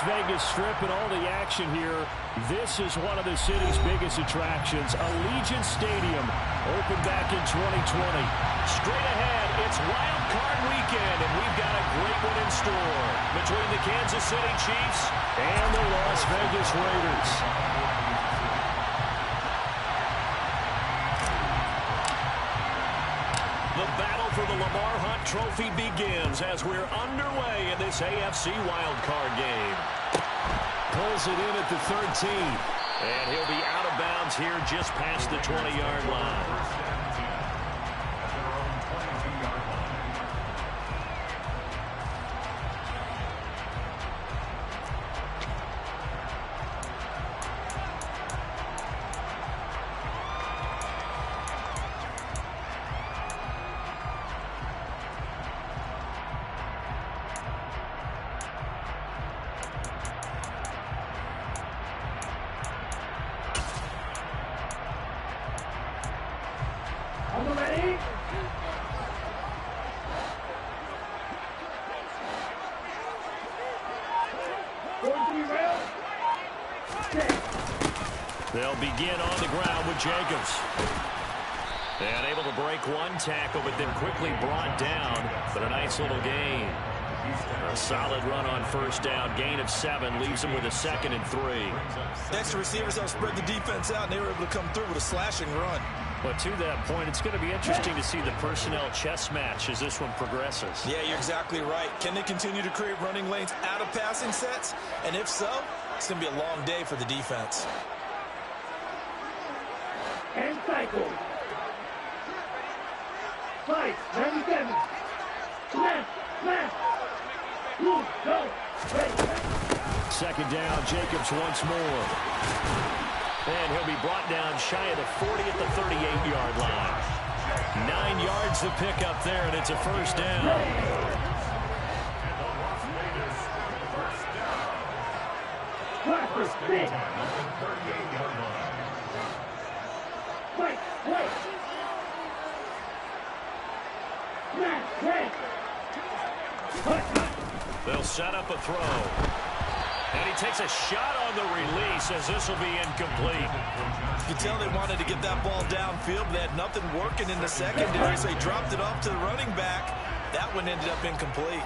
Vegas Strip and all the action here. This is one of the city's biggest attractions. Allegiant Stadium opened back in 2020. Straight ahead, it's Wild Card Weekend, and we've got a great one in store between the Kansas City Chiefs and the Las Vegas Raiders. The battle for the Lamar Hunt Trophy begins as we're underway in this AFC wildcard game. Pulls it in at the 13. And he'll be out of bounds here just past the 20-yard line. They'll begin on the ground with Jacobs. And able to break one tackle, but then quickly brought down. But a nice little gain. A solid run on first down. Gain of 7 leaves him with a 2nd and 3. The extra receivers helped spread the defense out, and they were able to come through with a slashing run. But to that point, it's going to be interesting to see the personnel chess match as this one progresses. Yeah, you're exactly right. Can they continue to create running lanes out of passing sets? And if so, it's going to be a long day for the defense. And cycle. 5, 97. Left. Move, go. Ready. 2nd down, Jacobs once more. And he'll be brought down shy of the 40 at the 38-yard line. 9 yards to pick up there, and it's a first down. They'll set up a throw. And he takes a shot on the release as this will be incomplete. You can tell they wanted to get that ball downfield, but they had nothing working in the secondary, so he dropped it off to the running back. That one ended up incomplete.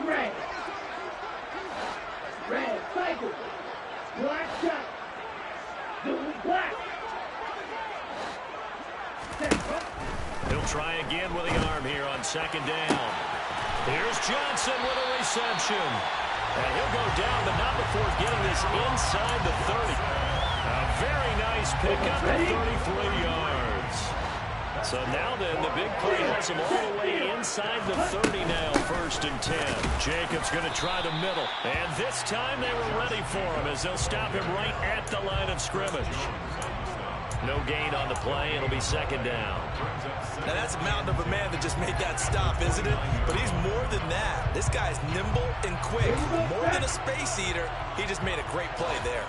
Red. Red, cycle. Black shot. Doing black. He'll try again with the arm here on 2nd down. Here's Johnson with a reception. And he'll go down, but not before getting this inside the 30. A very nice pickup at 33 yards. So now then, the big play has him all the way inside the 30 now, 1st and 10. Jacobs going to try the middle. And this time they were ready for him as they'll stop him right at the line of scrimmage. No gain on the play. It'll be 2nd down. Now that's a mountain of a man that just made that stop, isn't it? But he's more than that. This guy's nimble and quick. More than a space eater. He just made a great play there.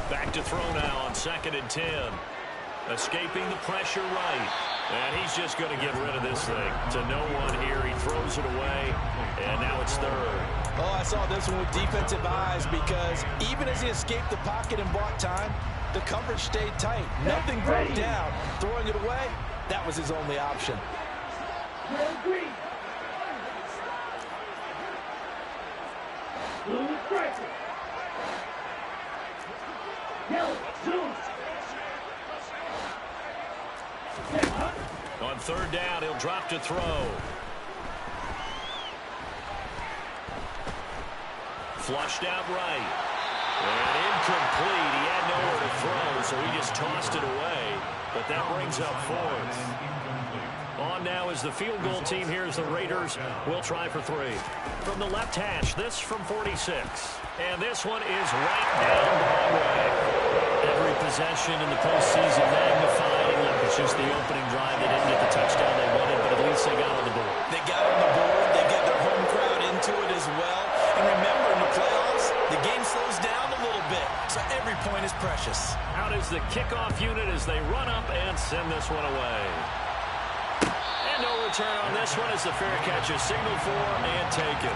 Back to throw now on 2nd and 10. Escaping the pressure right. And he's just going to get rid of this thing. To no one here. He throws it away. And now it's 3rd. Oh, I saw this one with defensive eyes because even as he escaped the pocket and bought time, the coverage stayed tight. Nothing broke down. Throwing it away, that was his only option. Blue striker. Yellow, blue. On 3rd down, he'll drop to throw. Flushed out right. And incomplete. He had nowhere to throw, so he just tossed it away. But that brings up 4th. On now is the field goal team here as the Raiders will try for 3. From the left hash, this from 46. And this one is right down Broadway. Every possession in the postseason magnifying. Look, it's just the opening drive. They didn't get the touchdown they wanted, but at least they got on the board. They got on the board. They get their home crowd into it as is precious. Out is the kickoff unit as they run up and send this one away. And no return on this one as the fair catch is signaled for and taken.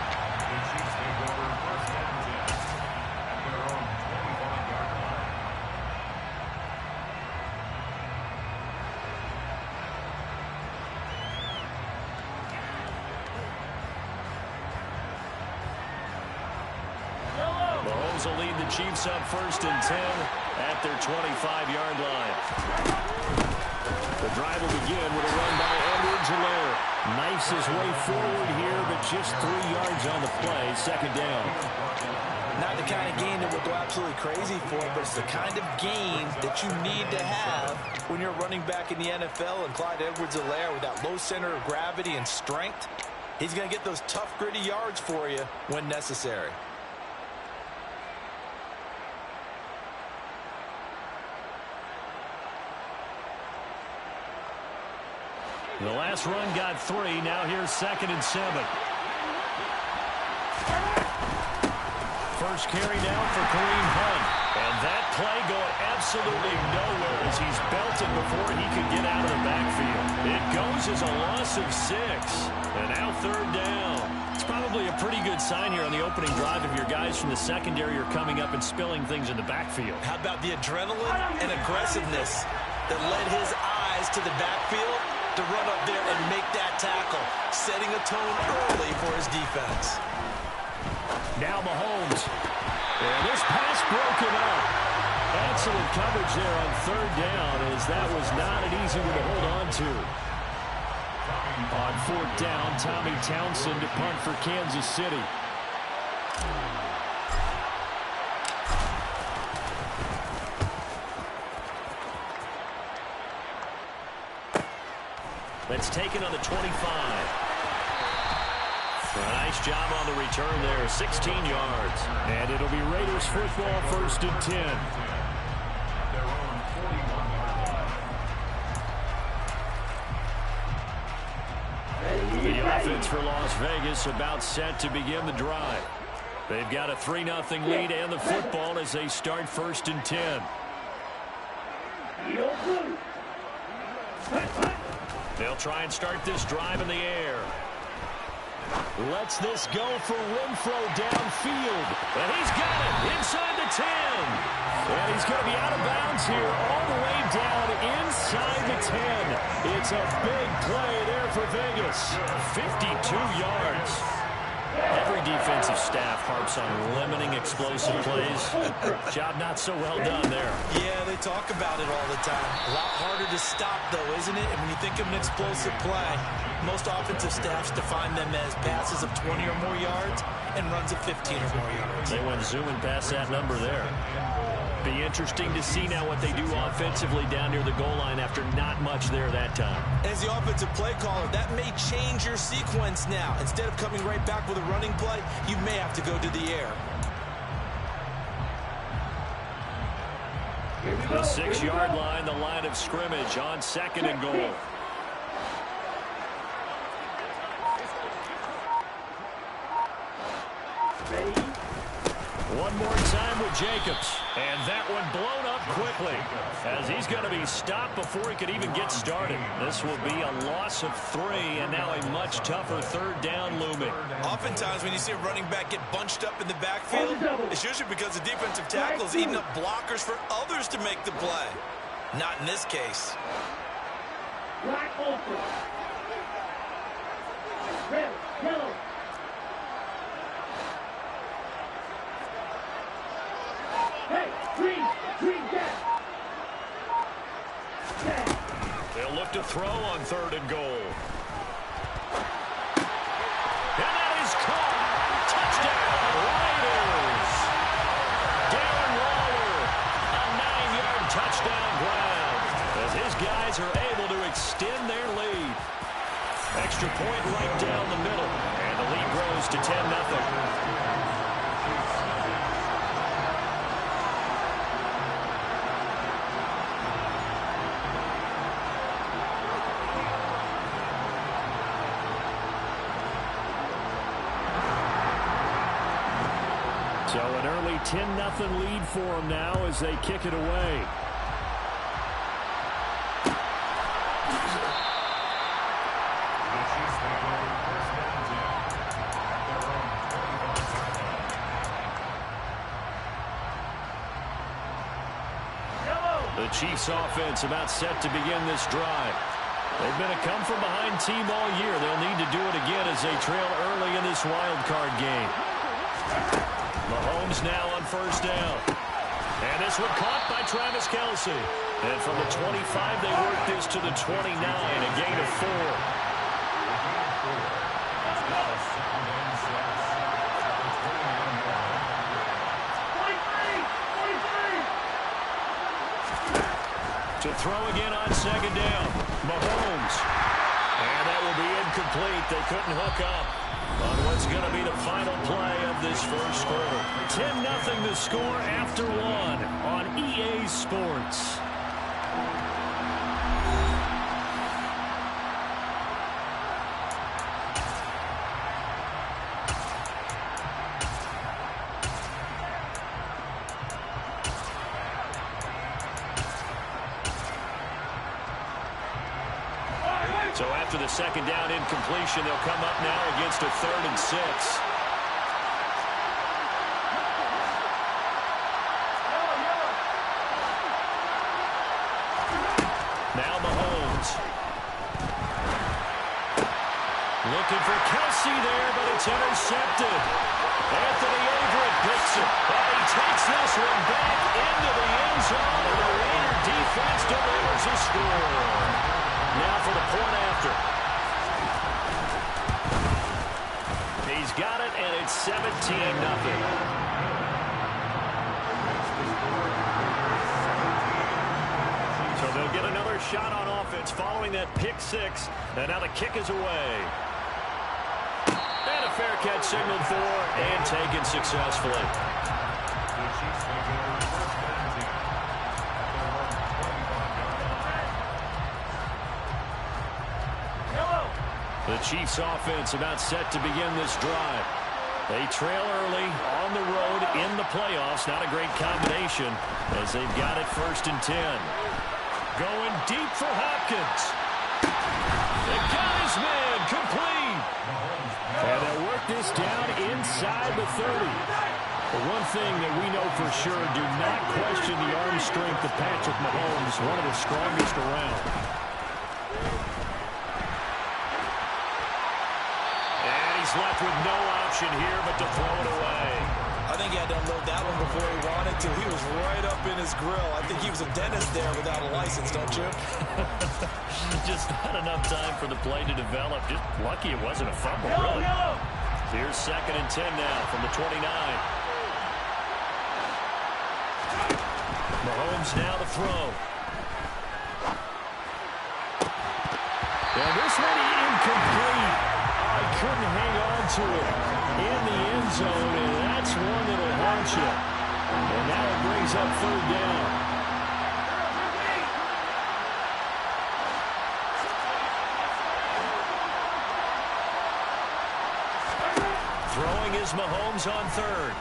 Mahomes will lead the Chiefs up 1st and 10 at their 25-yard line. The drive will begin with a run by Edwards-Helaire. Knifes his way forward here, but just 3 yards on the play. 2nd down. Not the kind of game that would go absolutely crazy for, but it's the kind of game that you need to have when you're running back in the NFL. And Clyde Edwards-Helaire, with that low center of gravity and strength, he's going to get those tough, gritty yards for you when necessary. The last run got 3. Now here's 2nd and 7. First carry now for Kareem Hunt. And that play going absolutely nowhere as he's belted before he could get out of the backfield. It goes as a loss of 6. And now 3rd down. It's probably a pretty good sign here on the opening drive if your guys from the secondary are coming up and spilling things in the backfield. How about the adrenaline and aggressiveness that led his eyes to the backfield to run up there and make that tackle, setting a tone early for his defense. Now Mahomes. And this pass broken up. Excellent coverage there on 3rd down, as that was not an easy one to hold on to. On 4th down, Tommy Townsend to punt for Kansas City. That's taken on the 25. A nice job on the return there, 16 yards. And it'll be Raiders football, 1st and 10. The offense for Las Vegas about set to begin the drive. They've got a 3-0 lead and the football as they start 1st and 10. They'll try and start this drive in the air. Lets this go for Renfro downfield. And he's got it inside the 10. And he's going to be out of bounds here all the way down inside the 10. It's a big play there for Vegas. 52 yards. Every defensive staff harps on limiting explosive plays. Job not so well done there. Yeah, they talk about it all the time. A lot harder to stop, though, isn't it? And when you think of an explosive play, most offensive staffs define them as passes of 20 or more yards and runs of 15 or more yards. They went zooming past that number there. Be interesting to see now what they do offensively down near the goal line after not much there that time. As the offensive play caller, that may change your sequence now. Instead of coming right back with a running play, you may have to go to the air. The 6-yard line, the line of scrimmage on 2nd and goal. One more time with Jacobs. And that one blown up quickly as he's going to be stopped before he could even get started. This will be a loss of 3 and now a much tougher 3rd down looming. Oftentimes when you see a running back get bunched up in the backfield, it's usually because the defensive tackle is eating up blockers for others to make the play. Not in this case. Black open. Red, yellow. Hey, green, green, gas. They'll look to throw on 3rd and goal. And that is caught. Touchdown, Raiders. Darren Waller, a 9-yard touchdown grab as his guys are able to extend their lead. Extra point right down the middle, and the lead grows to 10-0. So an early 10-0 lead for them now as they kick it away. The Chiefs offense about set to begin this drive. They've been a come-from-behind team all year. They'll need to do it again as they trail early in this wild card game. Mahomes now on first down. And this one caught by Travis Kelce. And from the 25, they work this to the 29, a gain of 4. To throw again on second down. Mahomes. And that will be incomplete. They couldn't hook up on what's going to be the final play of this first quarter. 10-0 the score after 1 on EA Sports. So after the second down incompletion, they'll come up now against a 3rd and 6. Now Mahomes. Looking for Kelce there, but it's intercepted. Anthony Averett picks it. And he takes this one back into the end zone, and the Raider defense delivers a score. Now for the point after. He's got it, and it's 17-0. So they'll get another shot on offense following that pick 6. And now the kick is away. And a fair catch signaled for and taken successfully. The Chiefs offense about set to begin this drive. They trail early on the road in the playoffs. Not a great combination as they've got it 1st and 10. Going deep for Hopkins. They got his man complete. And they'll work this down inside the 30. But one thing that we know for sure, do not question the arm strength of Patrick Mahomes, one of the strongest around. Left with no option here but to throw it away. I think he had to unload that one before he wanted to. He was right up in his grill. I think he was a dentist there without a license, don't you? Just not enough time for the play to develop. Just lucky it wasn't a fumble, really. Here's 2nd and 10 now from the 29. Mahomes now to throw. And this one incomplete. Couldn't hang on to it in the end zone, and that's one that'll haunt you. And now it brings up 3rd down. Throwing is Mahomes on 3rd.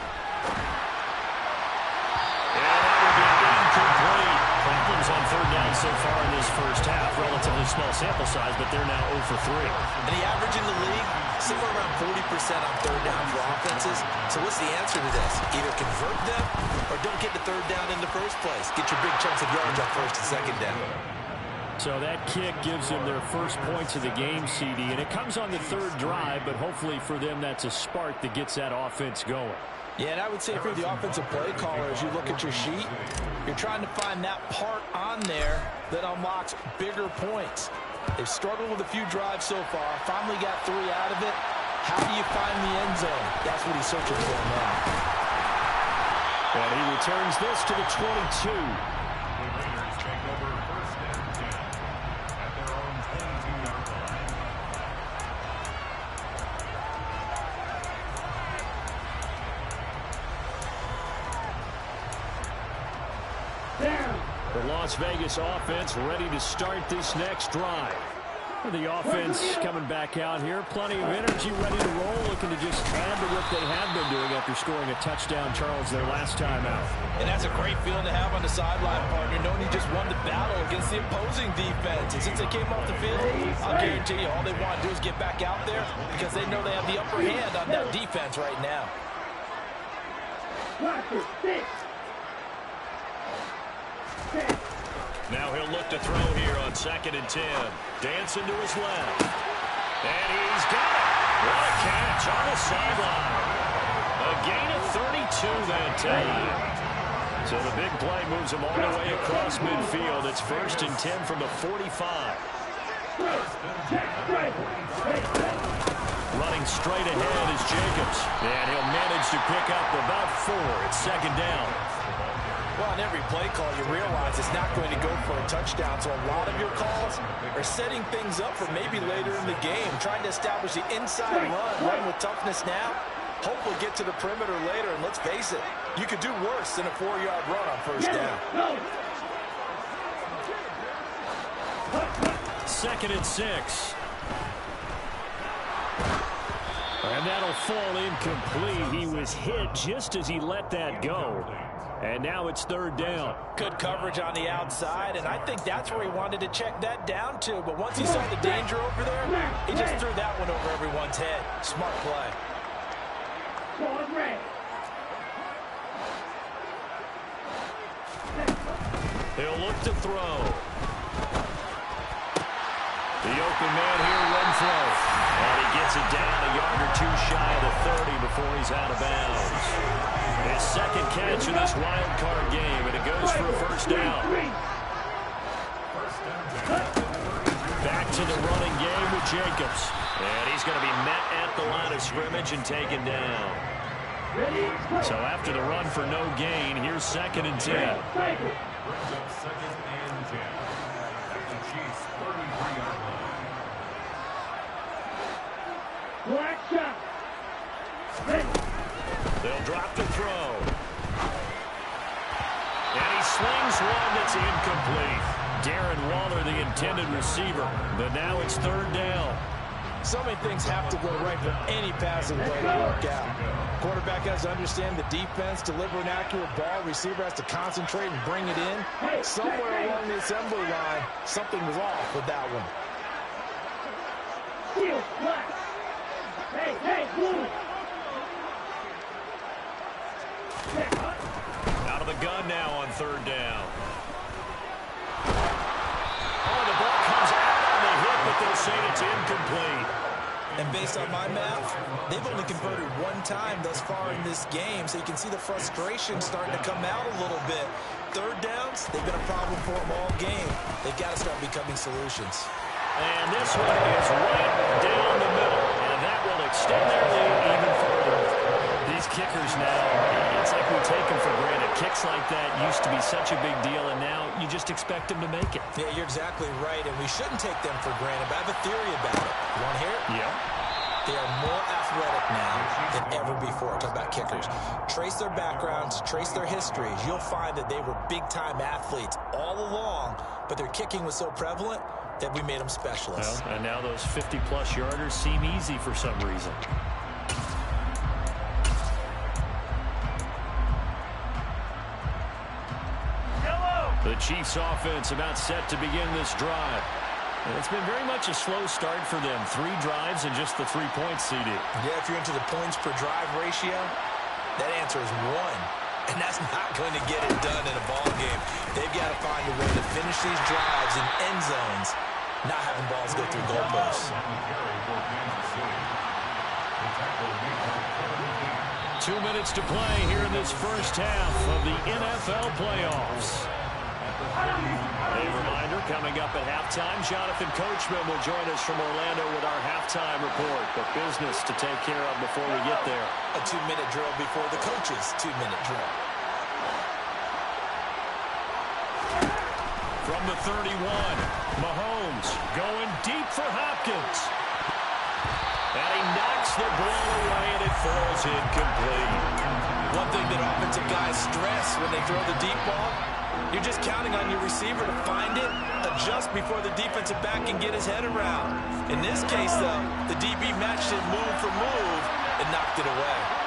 And that will be incomplete. Problems on 3rd down so far in this first half. Relatively small sample size, but they're now 0 for 3. And the average in the league, somewhere around 40% on 3rd down for offenses. So what's the answer to this? Either convert them or don't get the 3rd down in the first place. Get your big chunks of yards on 1st and 2nd down. So that kick gives them their first points of the game, CD, and it comes on the 3rd drive, but hopefully for them that's a spark that gets that offense going. Yeah, and I would say if you're the offensive play caller, as you look at your sheet, you're trying to find that part on there that unlocks bigger points. They've struggled with a few drives so far, finally got 3 out of it. How do you find the end zone? That's what he's searching for now. And he returns this to the 22. The Las Vegas offense ready to start this next drive. The offense coming back out here. Plenty of energy, ready to roll, looking to just add to what they have been doing after scoring a touchdown, Charles, their last time out. And that's a great feeling to have on the sideline, partner, knowing you just won the battle against the opposing defense. And since they came off the field, I'll guarantee you all they want to do is get back out there because they know they have the upper hand on that defense right now. Now he'll look to throw here on 2nd and 10. Dancing to his left. And he's got it. What a catch on the sideline. A gain of 32 that time. So the big play moves him all the way across midfield. It's 1st and 10 from the 45. Running straight ahead is Jacobs. And he'll manage to pick up about 4. It's 2nd down. Well, on every play call, you realize it's not going to go for a touchdown. So a lot of your calls are setting things up for maybe later in the game, trying to establish the inside run with toughness now. Hopefully get to the perimeter later, and let's face it, you could do worse than a 4-yard run on 1st down. 2nd and 6. And that'll fall incomplete. He was hit just as he let that go. And now it's 3rd down. Good coverage on the outside, and I think that's where he wanted to check that down to. But once he saw the danger over there, he just threw that one over everyone's head. Smart play. He'll look to throw. The open man here, Renfro. And he gets it down a yard or 2 shy of the 30 before he's out of bounds. His 2nd catch in this wild card game, and it goes for a 1st down. Back to the running game with Jacobs. And he's going to be met at the line of scrimmage and taken down. So after the run for no gain, here's 2nd and 10. They'll drop the throw. And he slings one that's incomplete. Darren Waller, the intended receiver. But now it's 3rd down. So many things have to go right for any passing play to work out. Quarterback has to understand the defense, deliver an accurate ball. Receiver has to concentrate and bring it in. Somewhere along the assembly line, something was off with that one. Out of the gun now on 3rd down. Oh, the ball comes out on the hit, but they'll say it's incomplete. And based on my math, they've only converted 1 time thus far in this game, so you can see the frustration starting to come out a little bit. 3rd downs, they've been a problem for them all game. They've got to start becoming solutions. And this one is right down the middle, and that will extend their lead even further. These kickers now, it's like we take them for granted. Kicks like that used to be such a big deal, and now you just expect them to make it. Yeah, you're exactly right, and we shouldn't take them for granted, but I have a theory about it. You want to hear it? Yeah. They are more athletic now than ever before. Talk about kickers. Trace their backgrounds, trace their histories. You'll find that they were big-time athletes all along, but their kicking was so prevalent that we made them specialists. Well, and now those 50-plus yarders seem easy for some reason. The Chiefs offense about set to begin this drive. And it's been very much a slow start for them. 3 drives and just the 3-point CD. Yeah, if you're into the points per drive ratio, that answer is 1. And that's not going to get it done in a ball game. They've got to find a way to finish these drives in end zones, not having balls go through goalposts. 2 minutes to play here in this first half of the NFL playoffs. A reminder, coming up at halftime, Jonathan Coachman will join us from Orlando with our halftime report. But business to take care of before we get there. A 2-minute drill before the coach's 2-minute drill. From the 31, Mahomes going deep for Hopkins. And he knocks the ball away, and it falls incomplete. One thing that offensive guys stress when they throw the deep ball, you're just counting on your receiver to find it, adjust before the defensive back can get his head around. In this case, though, the DB matched it move for move and knocked it away.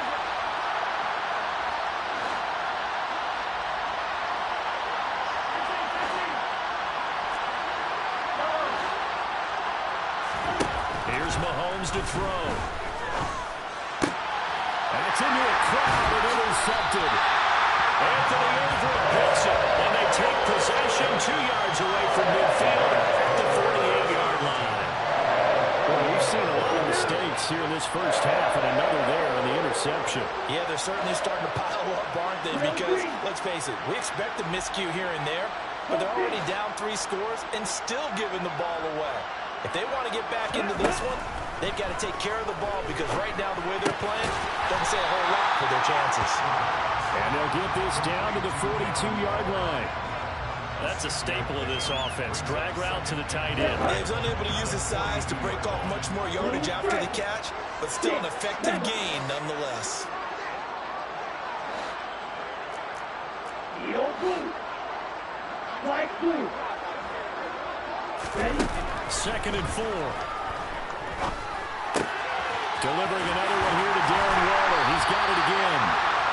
to throw. And it's into a crowd and intercepted. Anthony Averett hits it, and they take possession 2 yards away from midfield at the 48-yard line. Well, we've seen a lot of mistakes here in this first half, and another there on the interception. Yeah, they're certainly starting to pile up, aren't they? Because, let's face it, we expect a miscue here and there, but they're already down 3 scores and still giving the ball away. If they want to get back into this one, they've got to take care of the ball because right now the way they're playing doesn't say a whole lot for their chances. And they'll get this down to the 42-yard line. That's a staple of this offense. Drag route to the tight end. Yeah, he's unable to use his size to break off much more yardage after the catch, but still an effective gain nonetheless. Ready? 2nd and 4. Delivering another one here to Darren Waller. He's got it again.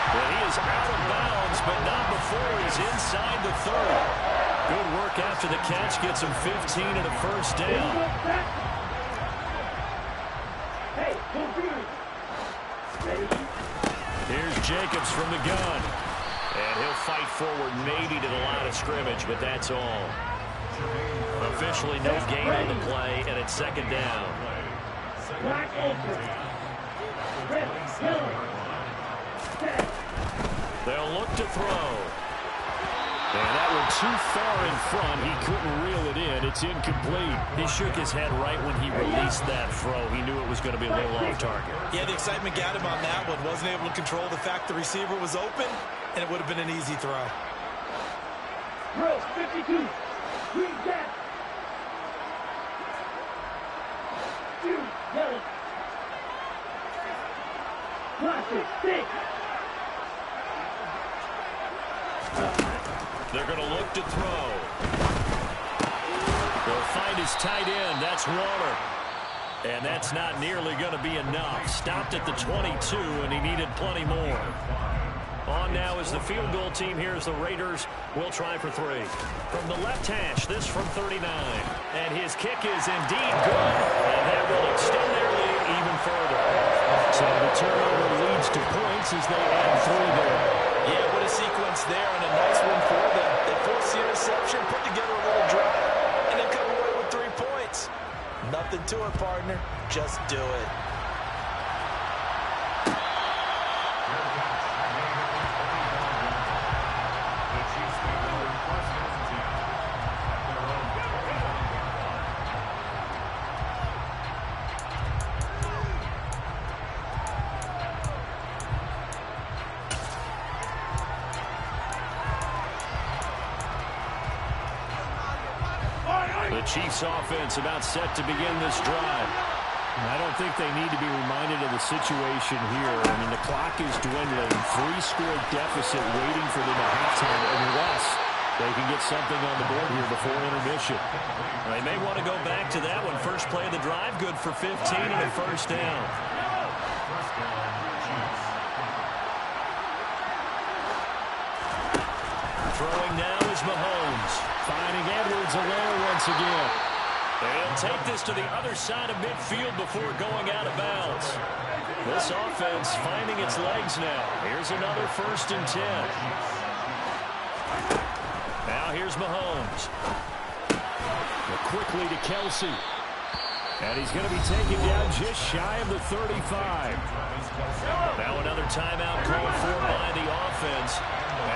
Well, he is out of bounds, but not before he's inside the 30. Good work after the catch. Gets him 15 and a first down. Hey, go green. Ready? Here's Jacobs from the gun. And he'll fight forward maybe to the line of scrimmage, but that's all. Officially no gain on the play, and it's 2nd down. Black open. Red, yellow. Set. They'll look to throw. And that one too far in front. He couldn't reel it in. It's incomplete. He shook his head right when he released that throw. He knew it was going to be a little off target. Yeah, the excitement got him on that one. Wasn't able to control the fact the receiver was open, and it would have been an easy throw. Throw, 52. Green gap. 2, yellow. Classic, 6. They're going to look to throw. They'll find his tight end. That's Waller. And that's not nearly going to be enough. Stopped at the 22, and he needed plenty more. On now is the field goal team. Here's the Raiders. We'll try for 3. From the left hash, this from 39. And his kick is indeed good. And that will extend their lead even further. So the turnover leads to points as they add 3 there. Yeah, what a sequence there, and a nice one for them. They forced the interception, put together a little drive, and then come away with 3 points. Nothing to it, partner. Just do it. The Chiefs offense about set to begin this drive. I don't think they need to be reminded of the situation here. I mean, the clock is dwindling. 3-score deficit waiting for them at halftime unless they can get something on the board here before intermission. They may want to go back to that one. First play of the drive, good for 15 and a first down. Throwing now is Mahomes. Finding Edwards-Helaire once again. They'll take this to the other side of midfield before going out of bounds. This offense finding its legs now. Here's another 1st and 10. Now here's Mahomes. Quickly to Kelsey. And he's going to be taken down just shy of the 35. Now another timeout called for by the offense,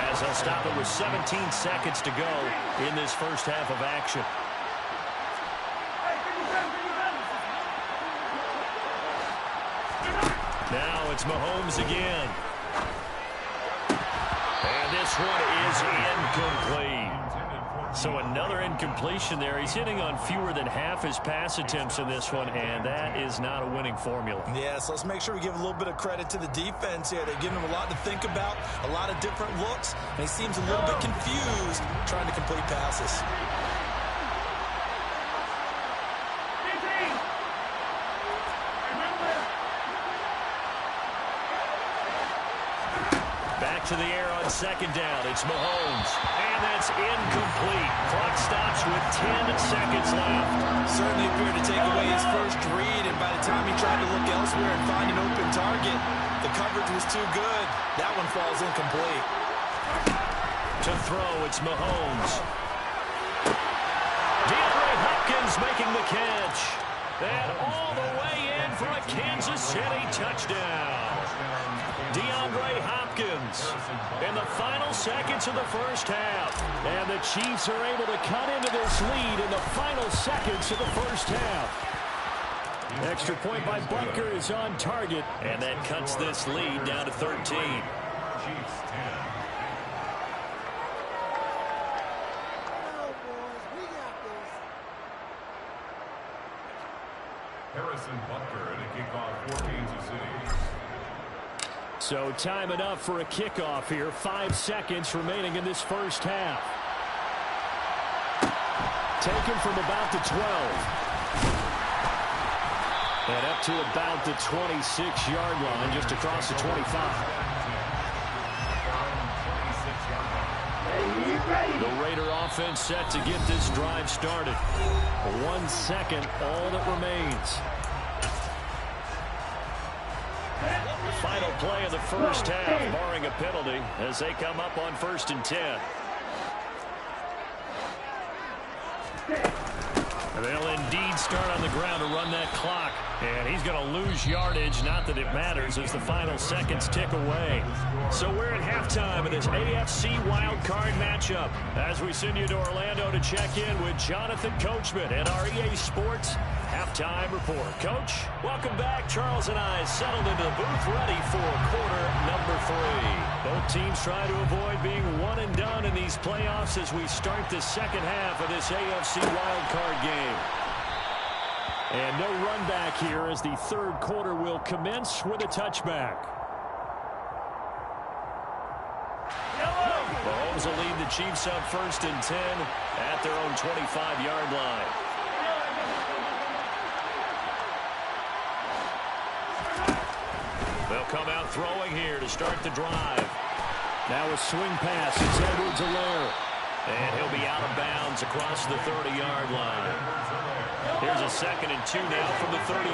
as they'll stop it with 17 seconds to go in this first half of action. Now it's Mahomes again. And this one is incomplete. So another incompletion there. He's hitting on fewer than half his pass attempts in this one, and that is not a winning formula. Yeah, so let's make sure we give a little bit of credit to the defense here. They're giving him a lot to think about, a lot of different looks, and he seems a little bit confused trying to complete passes. Back back to the air on second down. It's Mahomes. And that's incomplete. Clock stops with 10 seconds left. Certainly appeared to take away his first read, and by the time he tried to look elsewhere and find an open target, the coverage was too good. That one falls incomplete. To throw, it's Mahomes. DeAndre Hopkins making the catch. And all the way in for a Kansas City touchdown. DeAndre Hopkins in the final seconds of the first half. And the Chiefs are able to cut into this lead in the final seconds of the first half. Extra point by Butker is on target. And that cuts this lead down to 13. Chiefs 10. Harrison Butker at a kickoff for Kansas City. So time enough for a kickoff here. 5 seconds remaining in this first half. Taken from about the 12. And up to about the 26-yard line, just across the 25. The Raider offense set to get this drive started. 1 second, all that remains. Final play of the first half, barring a penalty, as they come up on 1st and 10. They'll indeed start on the ground to run that clock. And he's going to lose yardage, not that it matters, as the final seconds tick away. So we're at halftime of this AFC wildcard matchup as we send you to Orlando to check in with Jonathan Coachman and our EA Sports halftime report. Coach, welcome back. Charles and I settled into the booth ready for quarter number 3. Both teams try to avoid being one and done in these playoffs as we start the second half of this AFC wildcard game. And no run back here as the third quarter will commence with a touchback. Mahomes will lead the Chiefs up 1st and 10 at their own 25-yard line. They'll come out throwing here to start the drive. Now a swing pass. It's Edwards-Helaire. And he'll be out of bounds across the 30-yard line. Here's a 2nd and 2 now from the 33.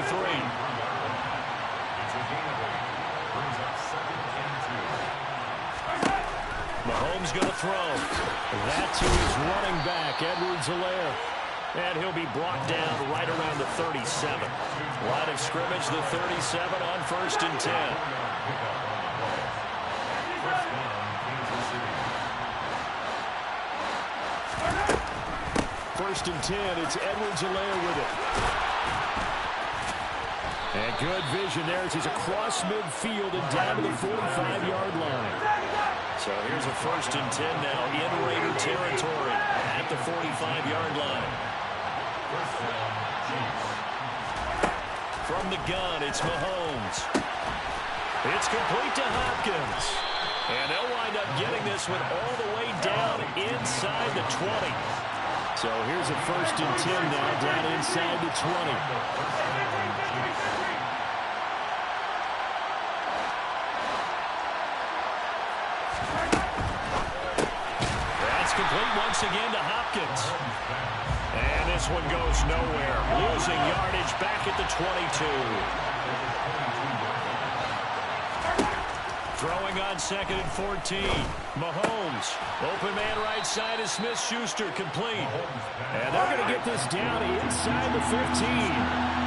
Mahomes going to throw. That to his running back, Edwards-Helaire. And he'll be brought down right around the 37. Line of scrimmage, the 37 on 1st and 10. 1st and 10, it's Edwards-Helaire with it. And good vision there as he's across midfield and down to the 45-yard line. So here's a 1st and 10 now in Raider territory at the 45-yard line. From the gun, it's Mahomes. It's complete to Hopkins. And they'll wind up getting this one all the way down inside the 20. So here's a 1st and 10 now down inside the 20. That's complete once again to Hopkins. And this one goes nowhere. Losing yardage back at the 22. Throwing on 2nd and 14. Mahomes. Open man right side is Smith-Schuster, complete. And they're going to get this down inside the 15.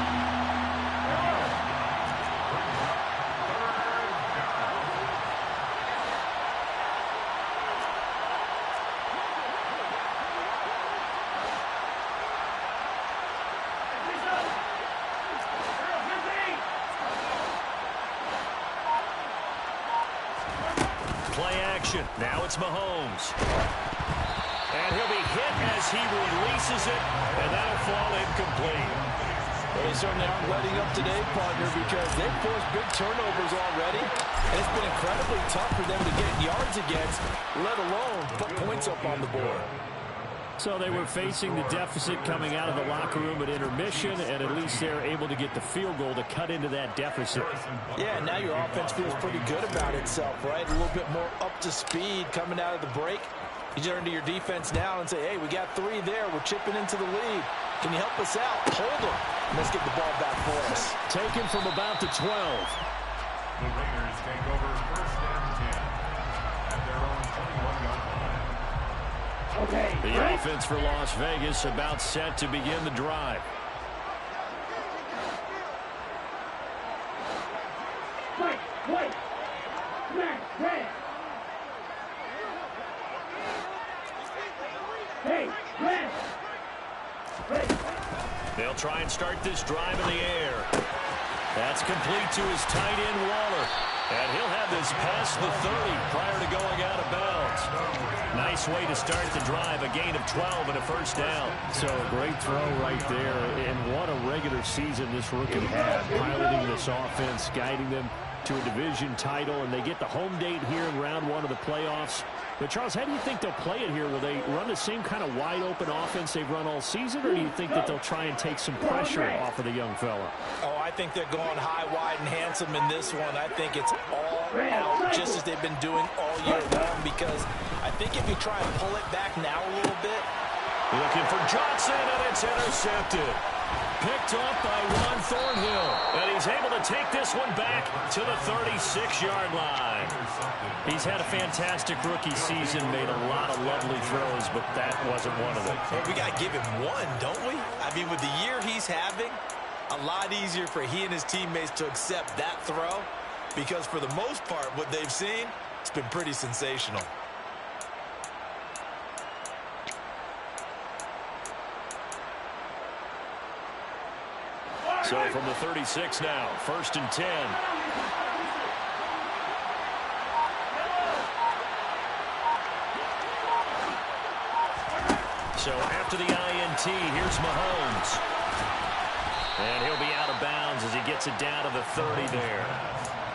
Play action. Now it's Mahomes. And he'll be hit as he releases it, and that'll fall incomplete. Well, they certainly aren't letting up today, partner, because they've forced big turnovers already, and it's been incredibly tough for them to get yards against, let alone put points up on the board. So they were facing the deficit coming out of the locker room at intermission, and at least they're able to get the field goal to cut into that deficit. Yeah, now your offense feels pretty good about itself, right? A little bit more up to speed coming out of the break. You turn to your defense now and say, hey, we got 3 there. We're chipping into the lead. Can you help us out? Hold them. And let's get the ball back for us. Taken from about the 12. The Raiders take over first and 10 at their own 21-yard line. Okay. The offense for Las Vegas about set to begin the drive. White, white, smash, red. Hey, red. Red. They'll try and start this drive in the air. That's complete to his tight end, Waller. And he'll have this past the 30 prior to going out of bounds. Nice way to start the drive, a gain of 12 and a first down. So a great throw right there, and what a regular season this rookie had, piloting this offense, guiding them to a division title, and they get the home date here in round 1 of the playoffs. But, Charles, how do you think they'll play it here? Will they run the same kind of wide-open offense they've run all season, or do you think that they'll try and take some pressure off of the young fella? Oh, I think they're going high, wide, and handsome in this one. I think it's all out, just as they've been doing all year long, because I think if you try and pull it back now a little bit. Looking for Johnson, and it's intercepted. Picked off by Ron Thornhill, and he's able to take this one back to the 36-yard line. He's had a fantastic rookie season, made a lot of lovely throws, but that wasn't one of them. Well, we got to give him one, don't we? I mean, with the year he's having, a lot easier for he and his teammates to accept that throw, because for the most part, what they've seen, it's been pretty sensational. So from the 36 now, first and 10. So after the INT, here's Mahomes. And he'll be out of bounds as he gets it down to the 30 there.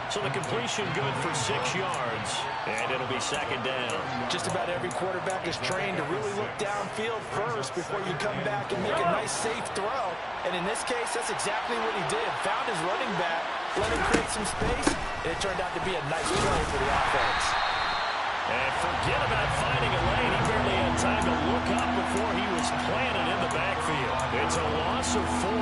So the completion good for 6 yards, and it'll be second down. Just about every quarterback is trained to really look downfield first before you come back and make a nice, safe throw. And in this case, that's exactly what he did. Found his running back, let him create some space, and it turned out to be a nice play for the offense. And forget about finding a lane. He barely had time to look up before he was planted in the backfield. It's a loss of 4.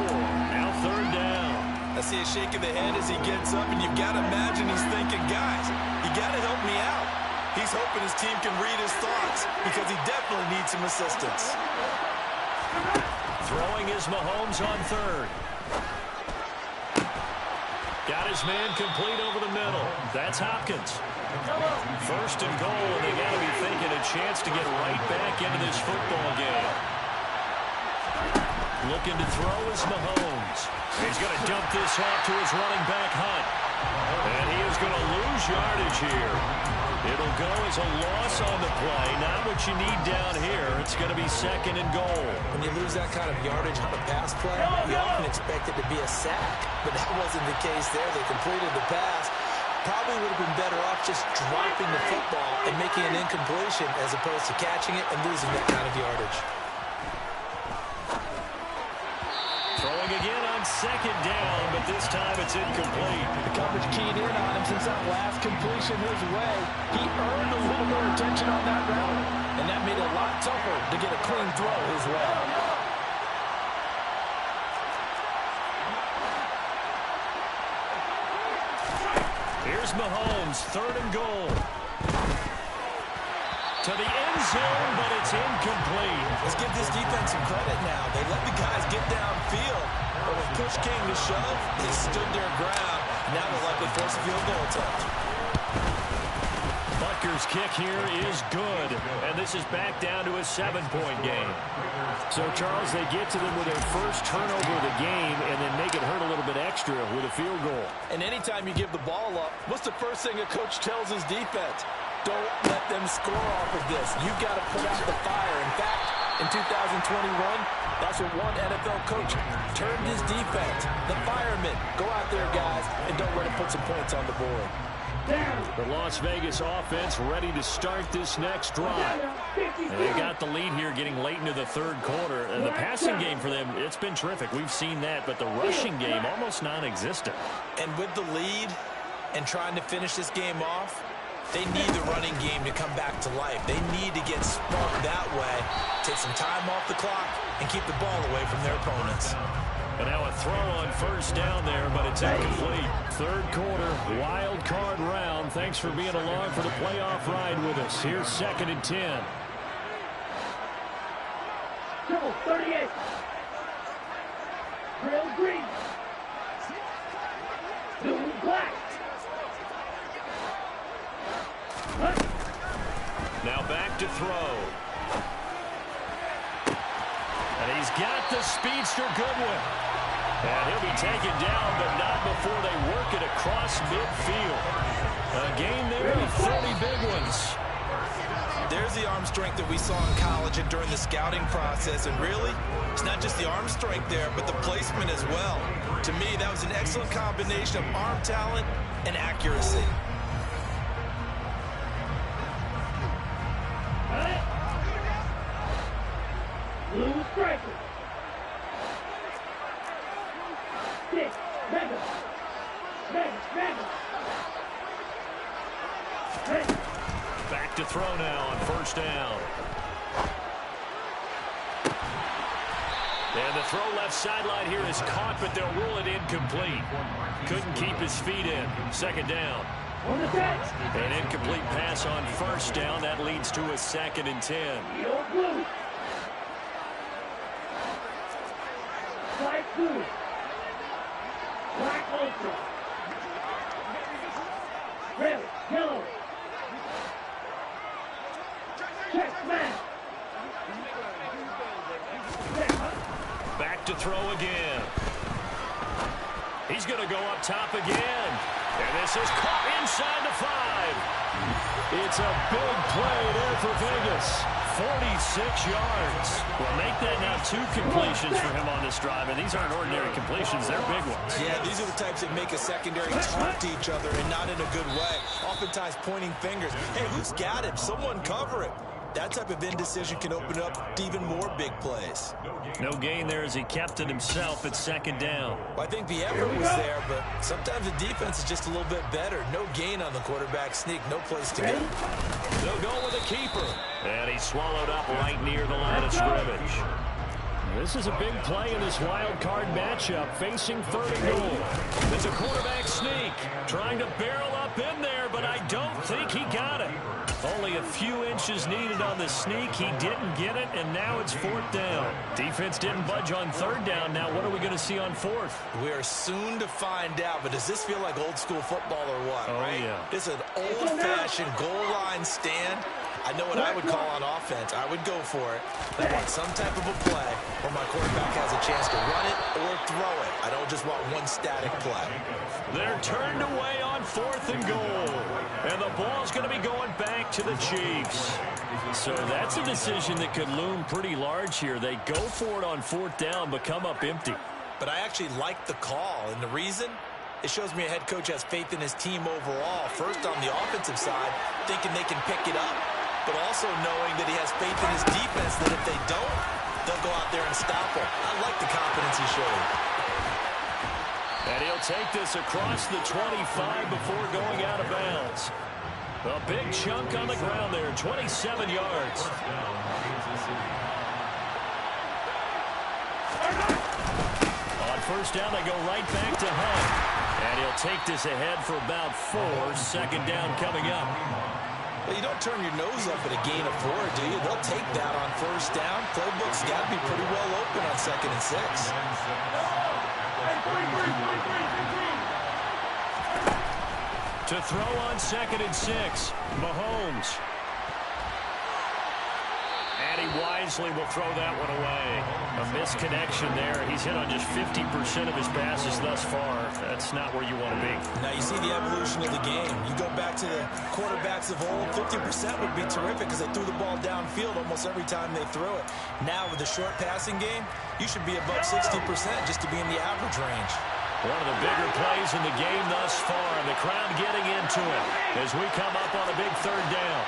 Now third down. I see a shake of the head as he gets up, and you've got to imagine he's thinking, guys, you got to help me out. He's hoping his team can read his thoughts because he definitely needs some assistance. Throwing is Mahomes on third. Got his man complete over the middle. That's Hopkins. First and goal, and they got to be thinking a chance to get right back into this football game. Looking to throw is Mahomes. He's going to dump this off to his running back, Hunt. And he is going to lose yardage here. It'll go as a loss on the play. Not what you need down here. It's going to be second and goal. When you lose that kind of yardage on a pass play, you often expect it to be a sack. But that wasn't the case there. They completed the pass. Probably would have been better off just dropping the football and making an incompletion as opposed to catching it and losing that kind of yardage. Throwing again on second down, but this time it's incomplete. The coverage keyed in on him since that last completion his way. He earned a little more attention on that route, and that made it a lot tougher to get a clean throw his way. Here's Mahomes, third and goal. To the end zone, but it's incomplete. Let's give this defense some credit now. They let the guys get downfield. But when push came to shove, they stood their ground. Now they'll likely force a field goal attempt. Butker's kick here is good. And this is back down to a 7-point game. So, Charles, they get to them with their first turnover of the game and then make it hurt a little bit extra with a field goal. And anytime you give the ball up, what's the first thing a coach tells his defense? Don't let them score off of this. You've got to put out the fire. In fact, in 2021, that's what one NFL coach turned his defense. The firemen. Go out there, guys, and don't let them put some points on the board. The Las Vegas offense ready to start this next drive. And they got the lead here getting late into the third quarter. And the passing game for them, it's been terrific. We've seen that, but the rushing game almost non-existent. And with the lead and trying to finish this game off, they need the running game to come back to life. They need to get sparked that way, take some time off the clock, and keep the ball away from their opponents. And now a throw on first down there, but it's incomplete. Third quarter, wild card round. Thanks for being along for the playoff ride with us. Here's 2nd and 10. Triple 38. Real green. Blue black. Now back to throw. And he's got the speedster Goodwin. And he'll be taken down, but not before they work it across midfield. A game there of 30 big ones. There's the arm strength that we saw in college and during the scouting process. And really, it's not just the arm strength there, but the placement as well. To me, that was an excellent combination of arm talent and accuracy. Blue striker. 6. Mega. Back to throw now on first down. And the throw left sideline here is caught, but they'll rule it incomplete. Couldn't keep his feet in. 2nd down. An incomplete pass on first down. That leads to a 2nd and 10. Blue. Light blue. Black ultra. Red, yellow. Check man. Back to throw again. He's going to go up top again. And this is caught inside the 5. It's a big play there for Vegas. 46 yards. Well, make that now 2 completions for him on this drive. And these aren't ordinary completions. They're big ones. Yeah, these are the types that make a secondary talk to each other and not in a good way. Oftentimes pointing fingers. Hey, who's got him? Someone cover it. That type of indecision can open up to even more big plays. No gain there as he kept it himself at 2nd down. Well, I think the effort was there, but sometimes the defense is just a little bit better. No gain on the quarterback sneak. No place to go. They'll go with a keeper. And he's swallowed up right near the line of scrimmage. This is a big play in this wild card matchup, facing 3rd and goal. It's a quarterback sneak, trying to barrel up in there, but I don't think he got it. Only a few inches needed on the sneak. He didn't get it, and now it's 4th down. Defense didn't budge on 3rd down. Now what are we going to see on 4th? We are soon to find out, but does this feel like old school football or what, right? Yeah. This is an old-fashioned goal line stand. I know what I would call on offense. I would go for it. I want some type of a play where my quarterback has a chance to run it or throw it. I don't just want one static play. They're turned away on 4th and goal. And the ball's going to be going back to the Chiefs. So that's a decision that could loom pretty large here. They go for it on 4th down, but come up empty. But I actually like the call, and the reason? It shows me a head coach has faith in his team overall. First on the offensive side, thinking they can pick it up, but also knowing that he has faith in his defense that if they don't, they'll go out there and stop him. I like the confidence he showed. And he'll take this across the 25 before going out of bounds. A big chunk on the ground there, 27 yards. On first down, they go right back to Hunt. And he'll take this ahead for about 4. 2nd down coming up. Well, you don't turn your nose up at a gain of 4, do you? They'll take that on first down. Playbook's got to be pretty well open on 2nd and 6. To throw on 2nd and 6, Mahomes. And he wisely will throw that one away. A misconnection there. He's hit on just 50% of his passes thus far. That's not where you want to be. Now you see the evolution of the game. You go back to the quarterbacks of old, 50% would be terrific because they threw the ball downfield almost every time they threw it. Now with the short passing game, you should be above 60% just to be in the average range. One of the bigger plays in the game thus far, and And the crowd getting into it as we come up on a big third down.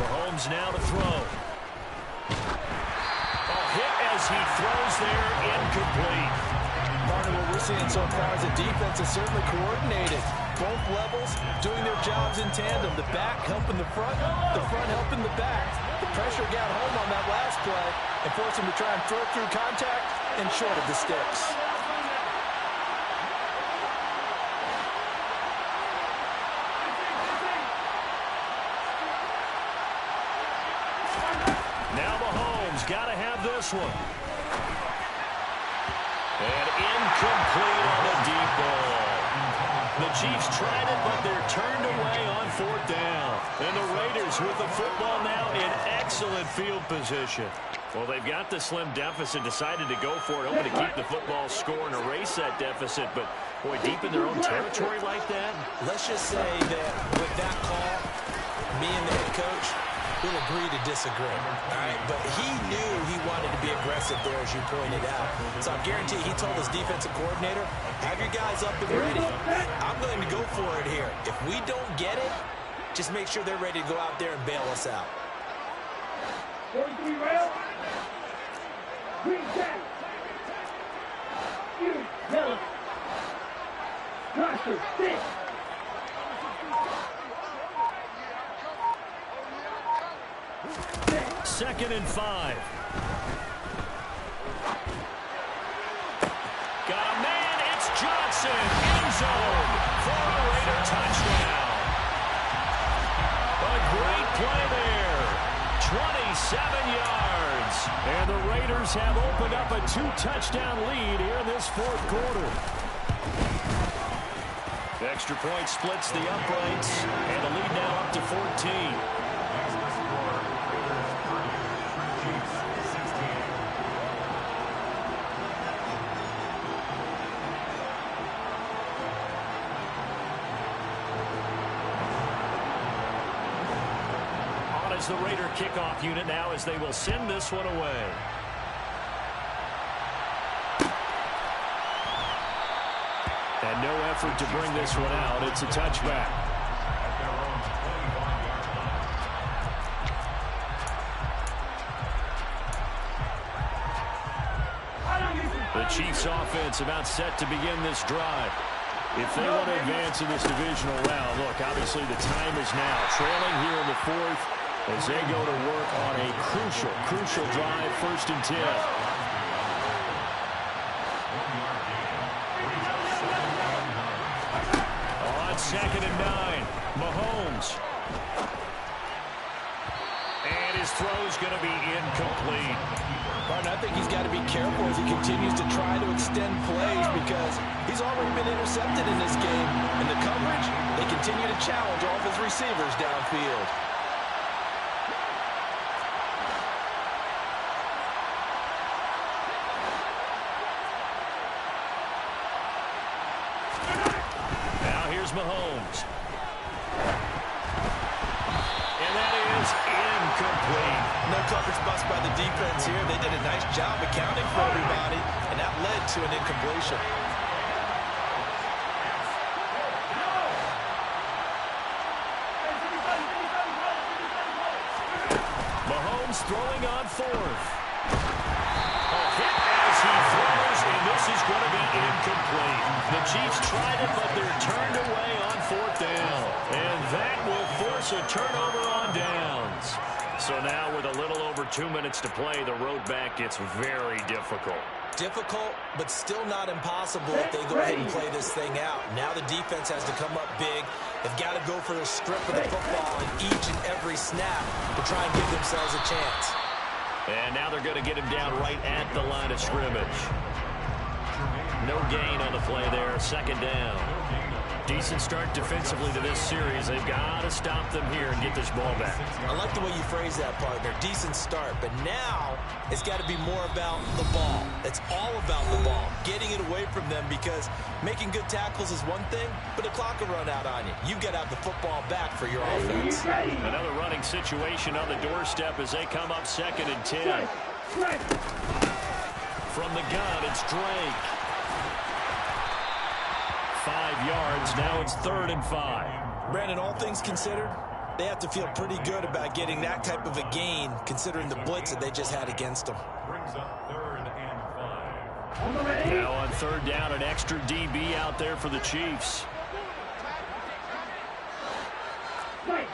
Mahomes now to throw. Hit as he throws there, incomplete. Partner, what we're seeing so far is the defense is certainly coordinated. Both levels doing their jobs in tandem. The back helping the front helping the back. The pressure got home on that last play and forced him to try and throw through contact and short of the sticks. Now Mahomes got to have this one. And incomplete on the deep ball. The Chiefs tried it, but they're turned away on fourth down. And the Raiders with the football now in excellent field position. Well, they've got the slim deficit, decided to go for it, hoping to keep the football score and erase that deficit. But, boy, deep in their own territory like that. Let's just say that with that call, me and the head coach will agree to disagree. All right, but he knew he wanted to be aggressive there, as you pointed out. So I guarantee he told his defensive coordinator, have your guys up and ready. I'm going to go for it here. If we don't get it, just make sure they're ready to go out there and bail us out. 43 rail. Green jack. You yellow. Cluster, six. Second and 5. Got a man, it's Johnson, end zone for a Raider touchdown. A great play there, 27 yards. And the Raiders have opened up a 2-touchdown lead here in this fourth quarter. The extra point splits the uprights, and the lead now up to 14. The Raider kickoff unit now as they will send this one away. And no effort to bring this one out. It's a touchback. The Chiefs offense about set to begin this drive. If they want to advance in this divisional round, look, obviously the time is now. Trailing here in the fourth, as they go to work on a crucial drive, 1st and 10. On 2nd and 9, Mahomes. And his throw's going to be incomplete. Martin, I think he's got to be careful as he continues to try to extend plays because he's already been intercepted in this game. In the coverage, they continue to challenge all of his receivers downfield. Mahomes. And that is incomplete. No coverage bust by the defense here. They did a nice job accounting for everybody, and that led to an incompletion. Mahomes throwing on 4th. A hit as he throws, and this is going to be incomplete. The Chiefs tried it, but they're turned away on 4th down. And that will force a turnover on downs. So now with a little over 2 minutes to play, the road back gets very difficult. Difficult, but still not impossible if they go ahead and play this thing out. Now the defense has to come up big. They've got to go for the strip of the football in each and every snap to try and give themselves a chance. And now they're going to get him down right at the line of scrimmage. No gain on the play there, 2nd down. Decent start defensively to this series. They've got to stop them here and get this ball back. I like the way you phrase that, partner. Decent start. But now it's got to be more about the ball. It's all about the ball. Getting it away from them, because making good tackles is one thing, but the clock will run out on you. You've got to have the football back for your offense. Another running situation on the doorstep as they come up 2nd and 10. From the gun, it's Drake. 5 yards. Now it's 3rd and 5. Brandon, all things considered, they have to feel pretty good about getting that type of a gain, considering the blitz that they just had against them. Brings up 3rd and 5. Now on 3rd down, an extra DB out there for the Chiefs. Right.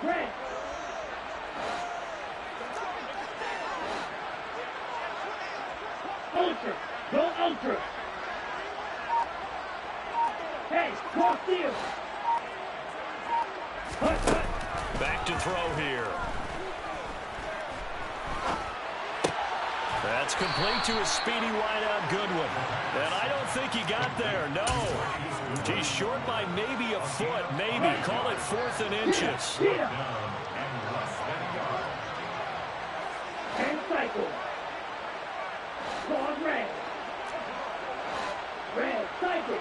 Red. Ultra. Go ultra. Hey, cross field. Back to throw here. That's complete to a speedy wideout Goodwin. And I don't think he got there, no. He's short by maybe a foot, maybe. Call it 4th and inches. And cycle. Squad red. Red, cycle.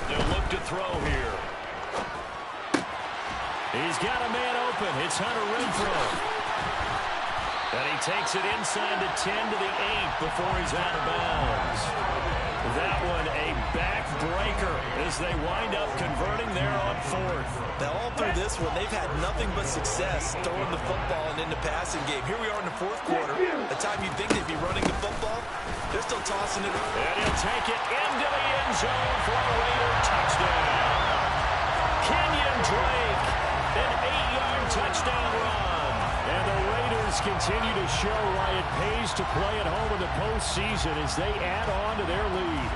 They'll look to throw here. He's got a man open. It's Hunter Renfrow. And he takes it inside the 10 to the 8 before he's out of bounds. That one a backbreaker as they wind up converting there on 4th. Now, all through this one, they've had nothing but success throwing the football and in the passing game. Here we are in the 4th quarter. The time you think they'd be running the football, they're still tossing it. And he'll take it into the end zone for a Raider touchdown. Kenyon Drake, an 8-yard touchdown run. And the Raiders continue to show why it pays to play at home in the postseason as they add on to their lead.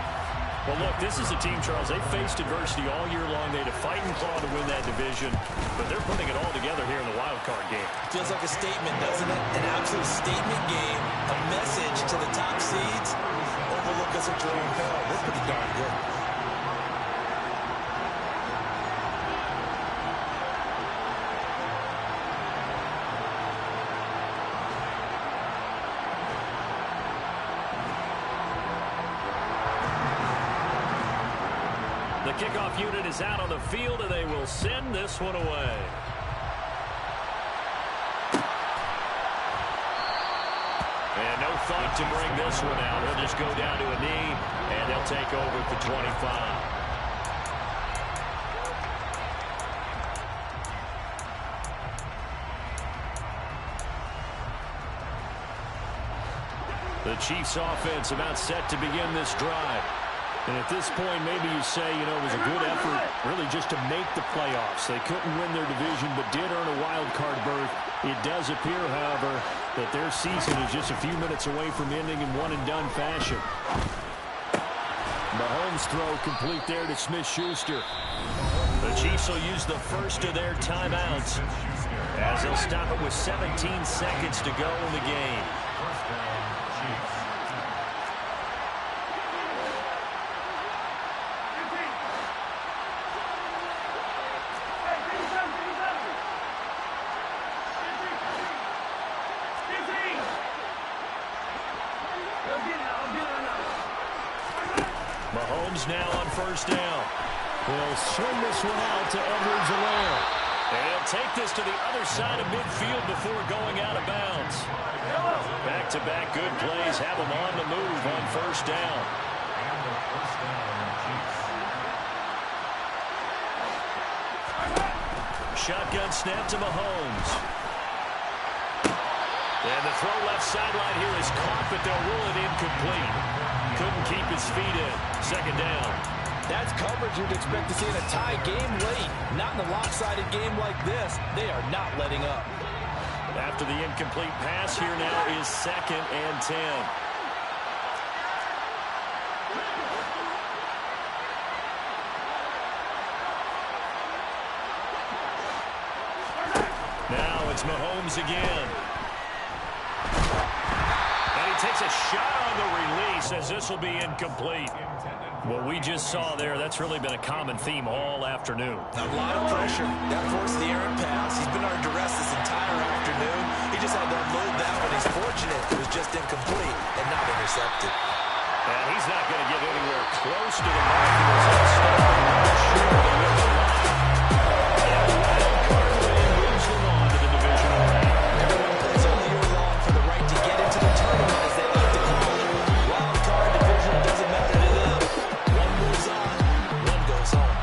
Well, look, this is a team, Charles, they've faced adversity all year long. They had to fight and claw to win that division, but they're putting it all together here in the wild card game. Feels like a statement, doesn't it? An absolute statement game, a message to the top seeds. Overlook us at Jerome Bell. We're pretty darn good. The kickoff unit is out on the field, and they will send this one away. And no thought to bring this one out. He'll just go down to a knee, and they'll take over at the 25. The Chiefs offense about set to begin this drive. And at this point, maybe you say, you know, it was a good effort really just to make the playoffs. They couldn't win their division, but did earn a wild card berth. It does appear, however, that their season is just a few minutes away from ending in one-and-done fashion. Mahomes' throw complete there to Smith-Schuster. The Chiefs will use the first of their timeouts as they'll stop it with 17 seconds to go in the game. Mahomes now on 1st down. He'll swing this one out to Edwards-Helaire. And he'll take this to the other side of midfield before going out of bounds. Back-to-back good plays have him on the move on 1st down. Shotgun snap to Mahomes. And the throw left sideline here is caught, but they'll rule it incomplete. Couldn't keep his feet in. 2nd down. That's coverage you'd expect to see in a tie game late. Not in a lopsided game like this. They are not letting up. After the incomplete pass, here now is 2nd and 10. Now it's Mahomes again. And he takes a shot on the release as this will be incomplete. What we just saw there, that's really been a common theme all afternoon. A lot of pressure. That forced the errant pass. He's been under duress this entire afternoon. He just had to unload that one. He's fortunate it was just incomplete and not intercepted. And he's not going to get anywhere close to the mark. He was unstoppable. Sure, they win the line. And a wild card win moves them on to the divisional round. Everyone plays all year long for the right to get into the tournament, as they like to call it. Wild card division doesn't matter to them. One moves on, one goes home.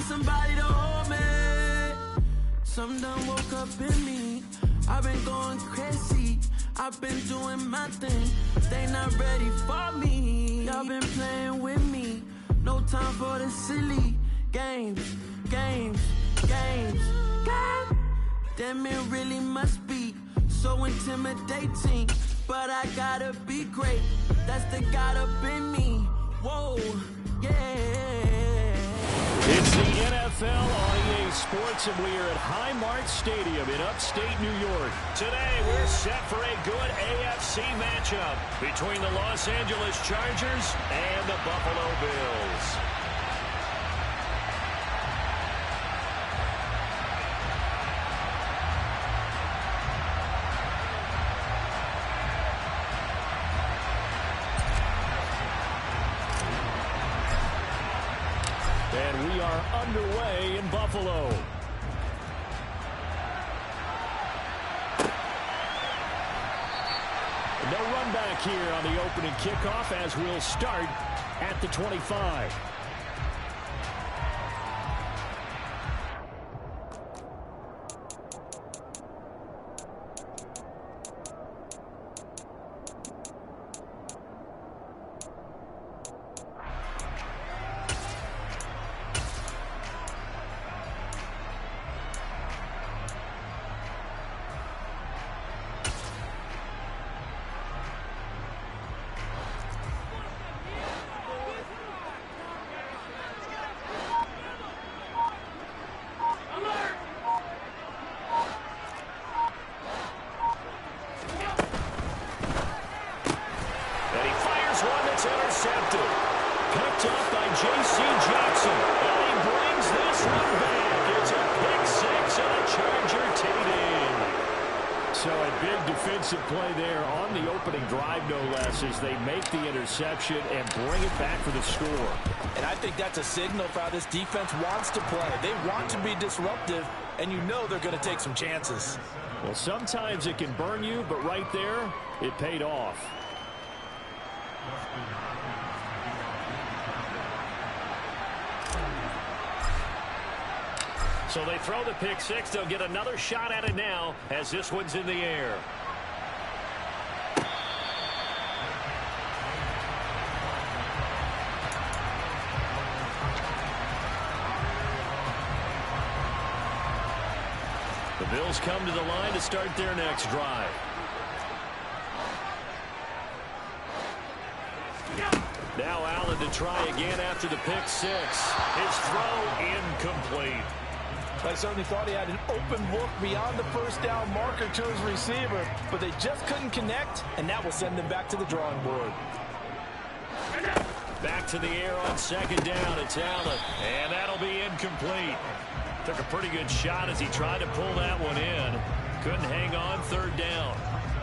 somebody to hold me. Some done woke up in me. I've been going crazy. I've been doing my thing. They not ready for me. Y'all been playing with me. No time for the silly games. Damn, it really must be so intimidating. But I gotta be great. That's the God up in me. Whoa, yeah. It's the NFL on EA Sports, and we are at Highmark Stadium in upstate New York. Today, we're set for a good AFC matchup between the Los Angeles Chargers and the Buffalo Bills. And we are underway in Buffalo. No run back here on the opening kickoff as we'll start at the 25. Intercepted. Picked up by J.C. Jackson. And he brings this one back. It's a pick six and a Charger TD. So a big defensive play there on the opening drive, no less, as they make the interception and bring it back for the score. And I think that's a signal for how this defense wants to play. They want to be disruptive, and you know they're going to take some chances. Well, sometimes it can burn you, but right there, it paid off. So they throw the pick six. They'll get another shot at it now as this one's in the air. The Bills come to the line to start their next drive. Now Allen to try again after the pick six. His throw incomplete. I certainly thought he had an open look beyond the first down marker to his receiver, but they just couldn't connect, and that will send them back to the drawing board. Back to the air on second down. It's Allen, and that'll be incomplete. Took a pretty good shot as he tried to pull that one in. Couldn't hang on third down.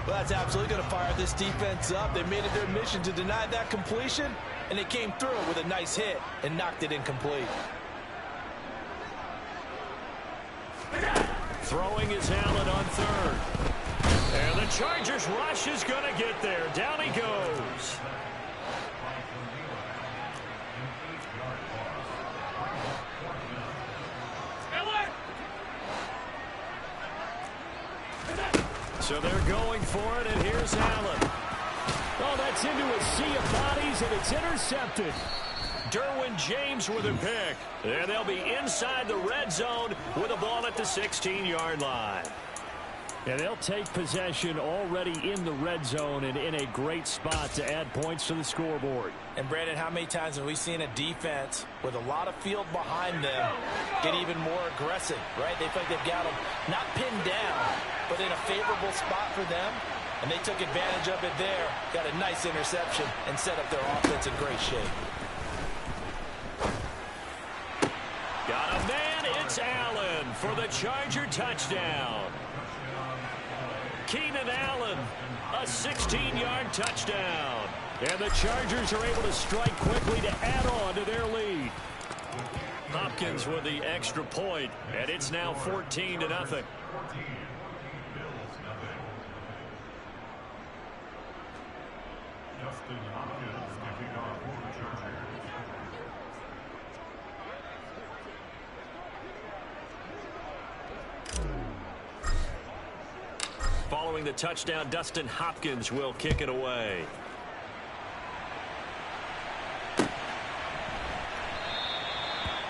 Well, that's absolutely going to fire this defense up. They made it their mission to deny that completion, and they came through with a nice hit and knocked it incomplete. Throwing is Allen on third. And the Chargers rush is going to get there. Down he goes. So they're going for it, and here's Allen. Oh, that's into a sea of bodies, and it's intercepted. Derwin James with a pick. And they'll be inside the red zone with a ball at the 16-yard line. And they'll take possession already in the red zone and in a great spot to add points to the scoreboard. And, Brandon, how many times have we seen a defense with a lot of field behind them get even more aggressive, right? They feel like they've got them not pinned down, but in a favorable spot for them. And they took advantage of it there, got a nice interception, and set up their offense in great shape. Got a man, it's Allen for the Charger touchdown. Keenan Allen, a 16-yard touchdown. And the Chargers are able to strike quickly to add on to their lead. Hopkins with the extra point, and it's now 14-0. Following the touchdown, Dustin Hopkins will kick it away.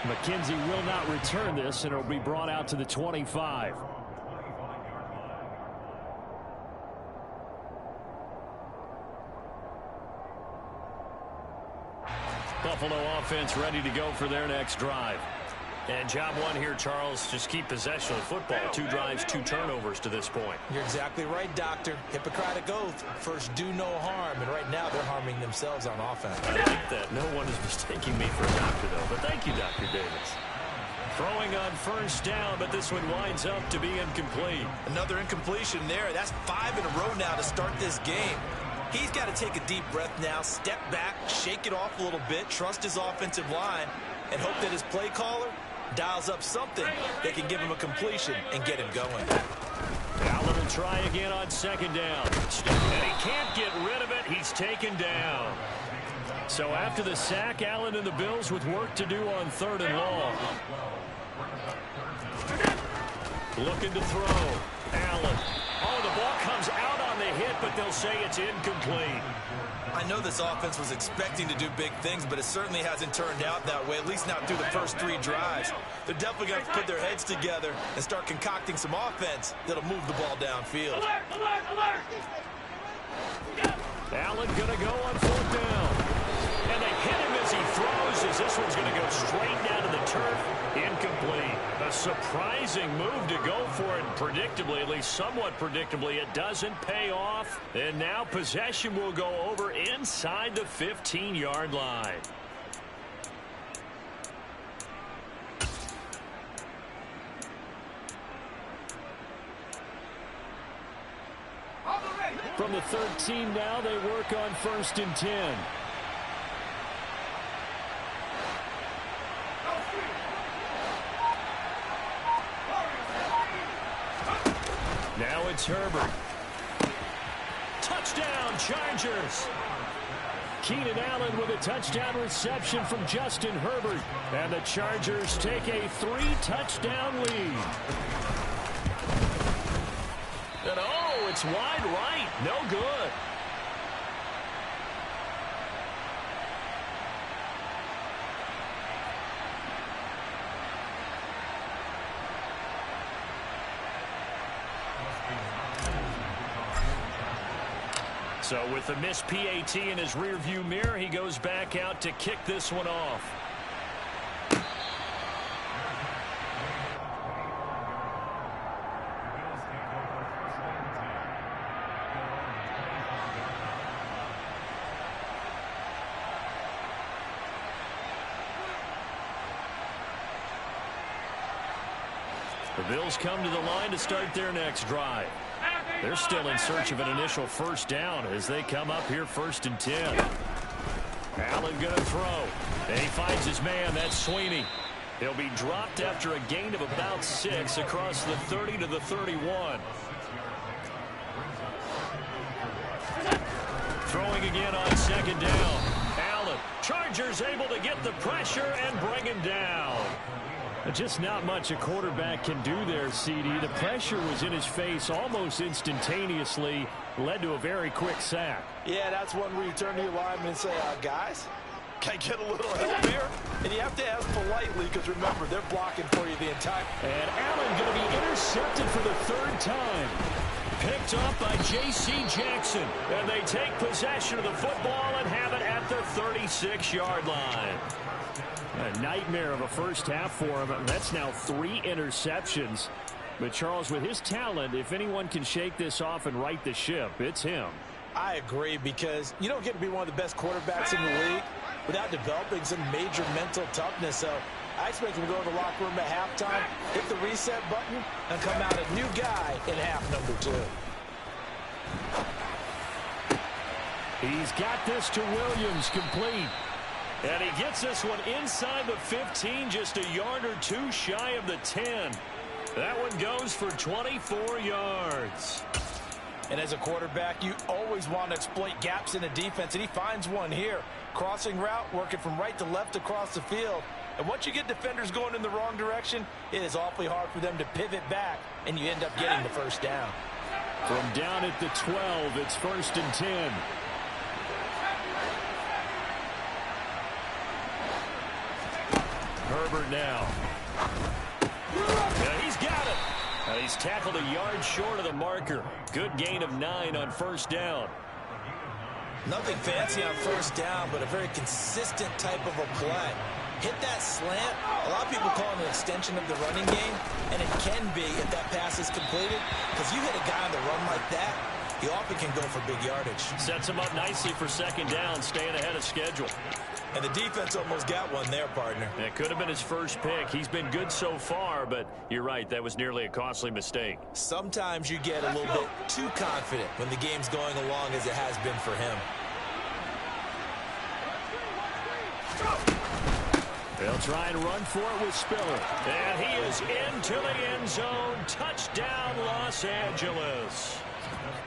McKenzie will not return this, and it will be brought out to the 25. Buffalo offense ready to go for their next drive. And job one here, Charles, just keep possession of the football. 2 drives, 2 turnovers to this point. You're exactly right, Doctor. Hippocratic oath. First, do no harm. And right now, they're harming themselves on offense. I like that. No one is mistaking me for a doctor, though. But thank you, Dr. Davis. Throwing on first down, but this one winds up to be incomplete. Another incompletion there. That's 5 in a row now to start this game. He's got to take a deep breath now, step back, shake it off a little bit, trust his offensive line, and hope that his play caller dials up something that can give him a completion and get him going. Allen will try again on second down. And he can't get rid of it. He's taken down. So after the sack, Allen and the Bills with work to do on 3rd and long. Looking to throw. Allen. Oh, the ball comes out on the hit, but they'll say it's incomplete. I know this offense was expecting to do big things, but it certainly hasn't turned out that way, at least not through the first 3 drives. They're definitely going to have to put their heads together and start concocting some offense that'll move the ball downfield. Alert, alert, alert! Allen going to go on 4th down. And they hit him as he throws, as this one's going to go straight down to the turf. Incomplete. A surprising move to go for it. Predictably, at least somewhat predictably, it doesn't pay off. And now possession will go over inside the 15-yard line. From the 13 now, they work on 1st and 10. Now it's Herbert. Touchdown, Chargers. Keenan Allen with a touchdown reception from Justin Herbert. And the Chargers take a 3-touchdown lead. And oh, it's wide right. No good. So with the missed PAT in his rearview mirror, he goes back out to kick this one off. The Bills come to the line to start their next drive. They're still in search of an initial first down as they come up here 1st and 10. Allen going to throw. And he finds his man. That's Sweeney. He'll be dropped after a gain of about 6 across the 30 to the 31. Throwing again on 2nd down. Allen. Chargers able to get the pressure and bring him down. Just not much a quarterback can do there, CD. The pressure was in his face almost instantaneously, led to a very quick sack. Yeah, that's one where you turn to your lineman and say, guys, can I get a little help here? And you have to ask politely because, remember, they're blocking for you the entire... And Allen going to be intercepted for the 3rd time. Picked up by J.C. Jackson. And they take possession of the football and have it at the 36-yard line. A nightmare of a first half for him. That's now 3 interceptions. But Charles, with his talent, if anyone can shake this off and right the ship, it's him. I agree, because you don't get to be one of the best quarterbacks in the league without developing some major mental toughness. So I expect him to go to the locker room at halftime, hit the reset button, and come out a new guy in half number 2. He's got this to Williams, complete. And he gets this one inside the 15, just a yard or 2 shy of the 10. That one goes for 24 yards. And as a quarterback, you always want to exploit gaps in the defense, and he finds one here. Crossing route, working from right to left across the field. And once you get defenders going in the wrong direction, it is awfully hard for them to pivot back, and you end up getting the first down. From down at the 12, it's 1st and 10. Herbert now. Yeah, he's got it. He's tackled a yard short of the marker. Good gain of 9 on 1st down. Nothing fancy on 1st down, but a very consistent type of a play. Hit that slant. A lot of people call it an extension of the running game, and it can be if that pass is completed, because you hit a guy on the run like that, he often can go for big yardage. Sets him up nicely for 2nd down, staying ahead of schedule. And the defense almost got one there, partner. It could have been his first pick. He's been good so far, but you're right, that was nearly a costly mistake. Sometimes you get a little bit too confident when the game's going along as it has been for him. They'll try and run for it with Spiller. And he is into the end zone. Touchdown, Los Angeles.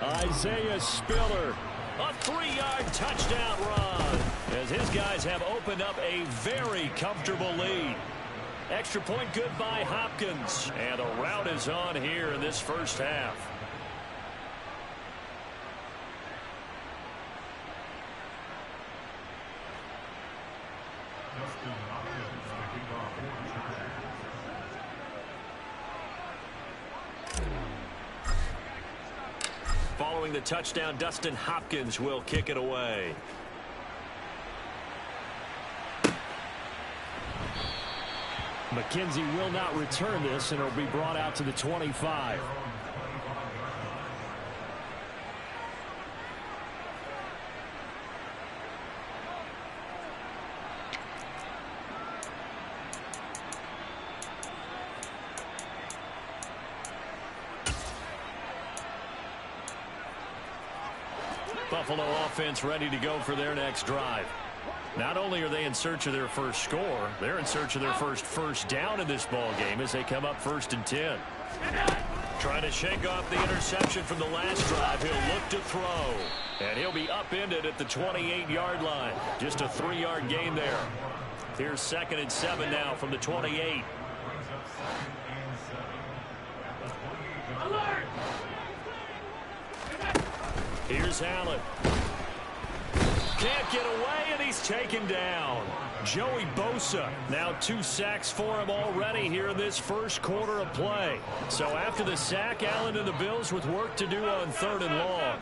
Isaiah Spiller. A 3-yard touchdown run as his guys have opened up a very comfortable lead. Extra point good by Hopkins. And the route is on here in this first half. Following the touchdown, Dustin Hopkins will kick it away. McKenzie will not return this, and it'll be brought out to the 25. Buffalo offense ready to go for their next drive. Not only are they in search of their first score, they're in search of their first down in this ball game as they come up 1st and 10. Trying to shake off the interception from the last drive. He'll look to throw. And he'll be upended at the 28-yard line. Just a 3-yard gain there. Here's 2nd and 7 now from the 28. Here's Allen. Can't get away, and he's taken down. Joey Bosa, now 2 sacks for him already here in this first quarter of play. So after the sack, Allen and the Bills with work to do on 3rd and long.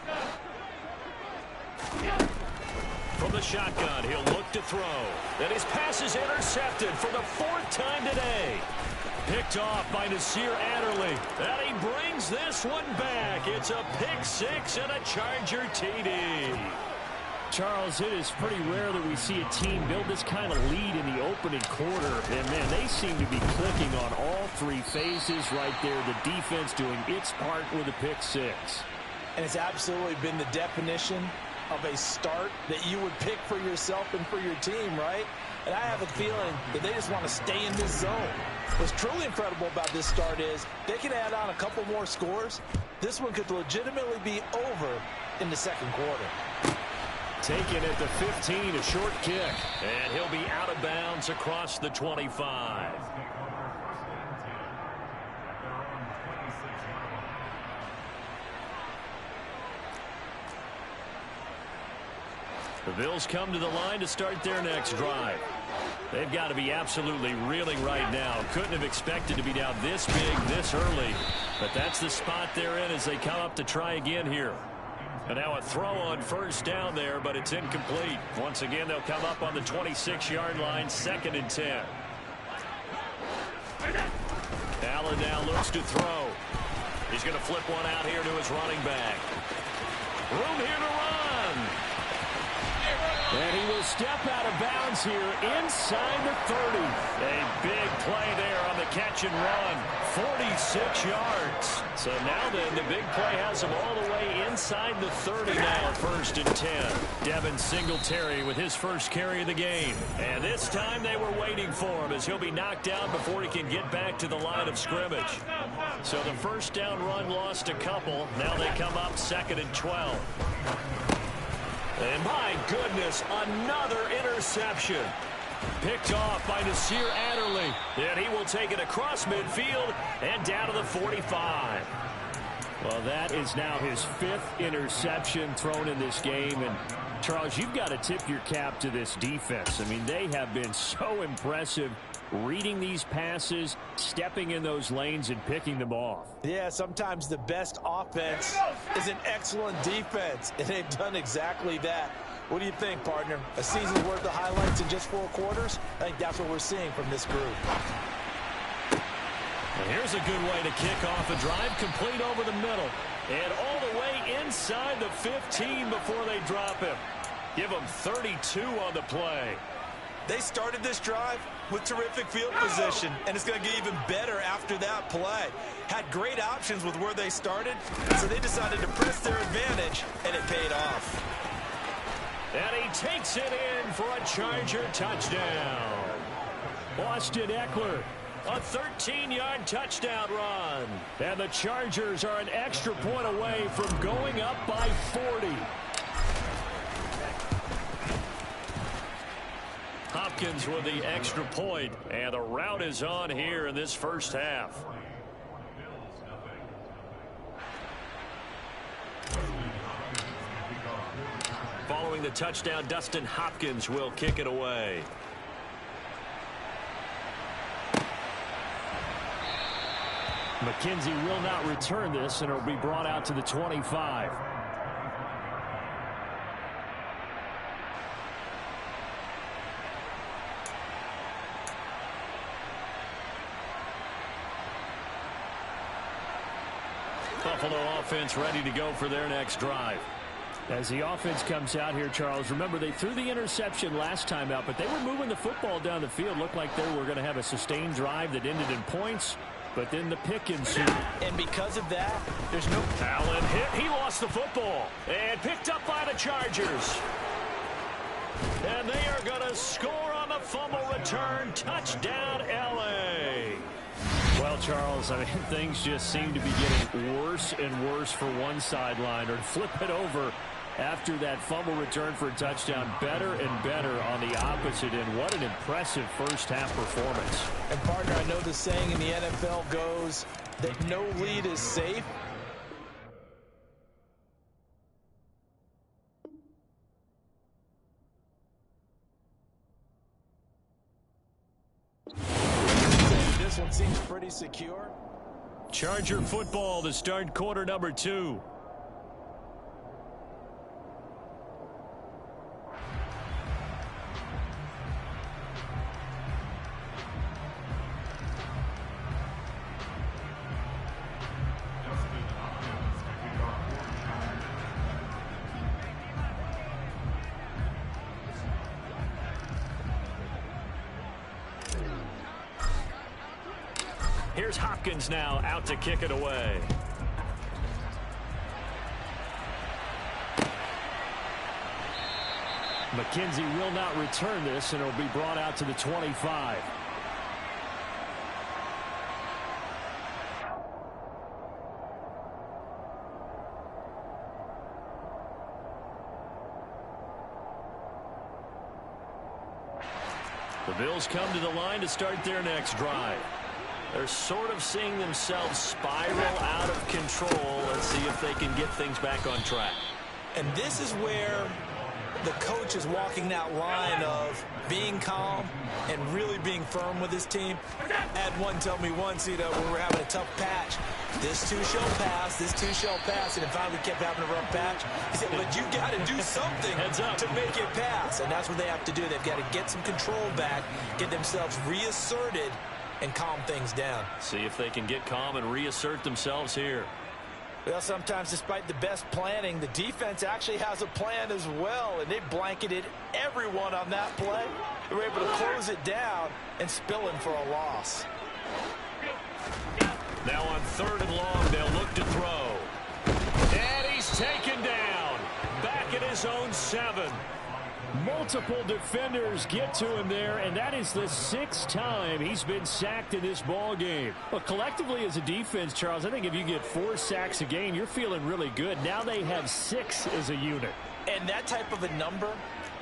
From the shotgun, he'll look to throw. And his pass is intercepted for the 4th time today. Picked off by Nasir Adderley. And he brings this one back. It's a pick 6 and a Charger TD. Charles, it is pretty rare that we see a team build this kind of lead in the opening quarter. And, man, they seem to be clicking on all 3 phases right there. The defense doing its part with a pick 6. And it's absolutely been the definition of a start that you would pick for yourself and for your team, right? And I have a feeling that they just want to stay in this zone. What's truly incredible about this start is they can add on a couple more scores. This one could legitimately be over in the 2nd quarter. Taken at the 15, a short kick. And he'll be out of bounds across the 25. The Bills come to the line to start their next drive. They've got to be absolutely reeling right now. Couldn't have expected to be down this big, this early. But that's the spot they're in as they come up to try again here. And now a throw on 1st down there, but it's incomplete. Once again, they'll come up on the 26-yard line, 2nd and 10. Allen now looks to throw. He's going to flip one out here to his running back. Room here to run. And he will step out of bounds here inside the 30. A big play there on the catch and run. 46 yards. So now then, the big play has him all the way inside the 30 now, 1st and 10. Devin Singletary with his first carry of the game. And this time they were waiting for him as he'll be knocked down before he can get back to the line of scrimmage. So the 1st down run lost a couple. Now they come up 2nd and 12. And my goodness, another interception. Picked off by Nasir Adderley. And he will take it across midfield and down to the 45. Well, that is now his 5th interception thrown in this game. And, Charles, you've got to tip your cap to this defense. I mean, they have been so impressive reading these passes, stepping in those lanes, and picking them off. Yeah, sometimes the best offense is an excellent defense, and they've done exactly that. What do you think, partner? A season's worth of highlights in just 4 quarters? I think that's what we're seeing from this group. And here's a good way to kick off a drive, complete over the middle. And all the way inside the 15 before they drop him. Give them 32 on the play. They started this drive with terrific field position, and it's going to get even better after that play. Had great options with where they started, so they decided to press their advantage, and it paid off. And he takes it in for a Charger touchdown. Austin Eckler, a 13-yard touchdown run. And the Chargers are an extra point away from going up by 40. Hopkins with the extra point, and the route is on here in this first half. Following the touchdown, Dustin Hopkins will kick it away. McKenzie will not return this, and it will be brought out to the 25. Buffalo offense ready to go for their next drive. As the offense comes out here, Charles, remember they threw the interception last time out, but they were moving the football down the field. Looked like they were going to have a sustained drive that ended in points, but then the pick ensued. And because of that, there's no... Allen hit. He lost the football and picked up by the Chargers. And they are going to score on the fumble return. Touchdown, L.A. Well, Charles, I mean, things just seem to be getting worse and worse for one sideline. Or flip it over after that fumble return for a touchdown. Better and better on the opposite end. What an impressive first-half performance. And, partner, I know the saying in the NFL goes that no lead is safe. This one seems pretty secure. Charger football to start quarter number 2. Here's Hopkins now out to kick it away. McKenzie will not return this, and it will be brought out to the 25. The Bills come to the line to start their next drive. They're sort of seeing themselves spiral out of control. Let's see if they can get things back on track. And this is where the coach is walking that line of being calm and really being firm with his team. I had one tell me once, when we were having a tough patch, this too shall pass, this too shall pass, and finally we kept having a rough patch. He said, but you got to do something to make it pass, and that's what they have to do. They've got to get some control back, get themselves reasserted, and calm things down. See if they can get calm and reassert themselves here. Well, sometimes despite the best planning, the defense actually has a plan as well, and they blanketed everyone on that play. They were able to close it down and spill him for a loss. Now on 3rd and long, they'll look to throw. And he's taken down. Back at his own 7. Multiple defenders get to him there, and that is the 6th time he's been sacked in this ball game. But collectively as a defense, Charles, I think if you get 4 sacks a game, you're feeling really good. Now they have 6 as a unit. And that type of a number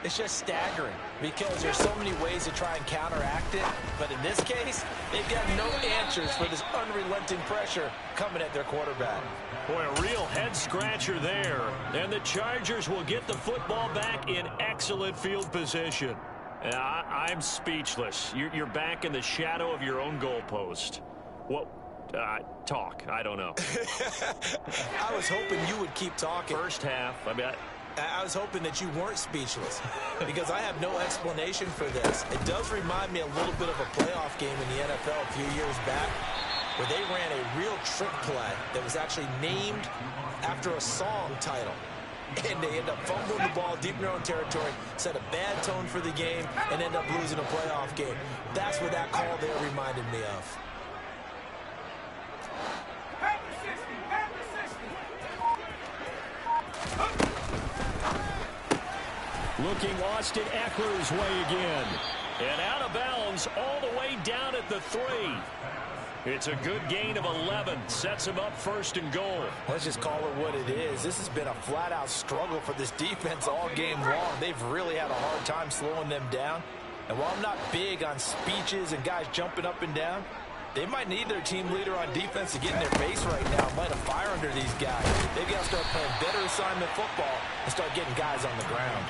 It's just staggering because there's so many ways to try and counteract it. But in this case, they've got no answers for this unrelenting pressure coming at their quarterback. Boy, a real head-scratcher there. And the Chargers will get the football back in excellent field position. I'm speechless. You're back in the shadow of your own goalpost. What? Talk. I don't know. I was hoping you would keep talking. First half, I was hoping that you weren't speechless because I have no explanation for this. It does remind me a little bit of a playoff game in the NFL a few years back where they ran a real trick play that was actually named after a song title. And they end up fumbling the ball deep in their own territory, set a bad tone for the game, and end up losing a playoff game. That's what that call there reminded me of. Looking Austin Eckler's way again. And out of bounds all the way down at the 3. It's a good gain of 11. Sets him up first and goal. Let's just call it what it is. This has been a flat-out struggle for this defense all game long. They've really had a hard time slowing them down. And while I'm not big on speeches and guys jumping up and down, they might need their team leader on defense to get in their face right now, light a fire under these guys. They've got to start playing better assignment football and start getting guys on the ground.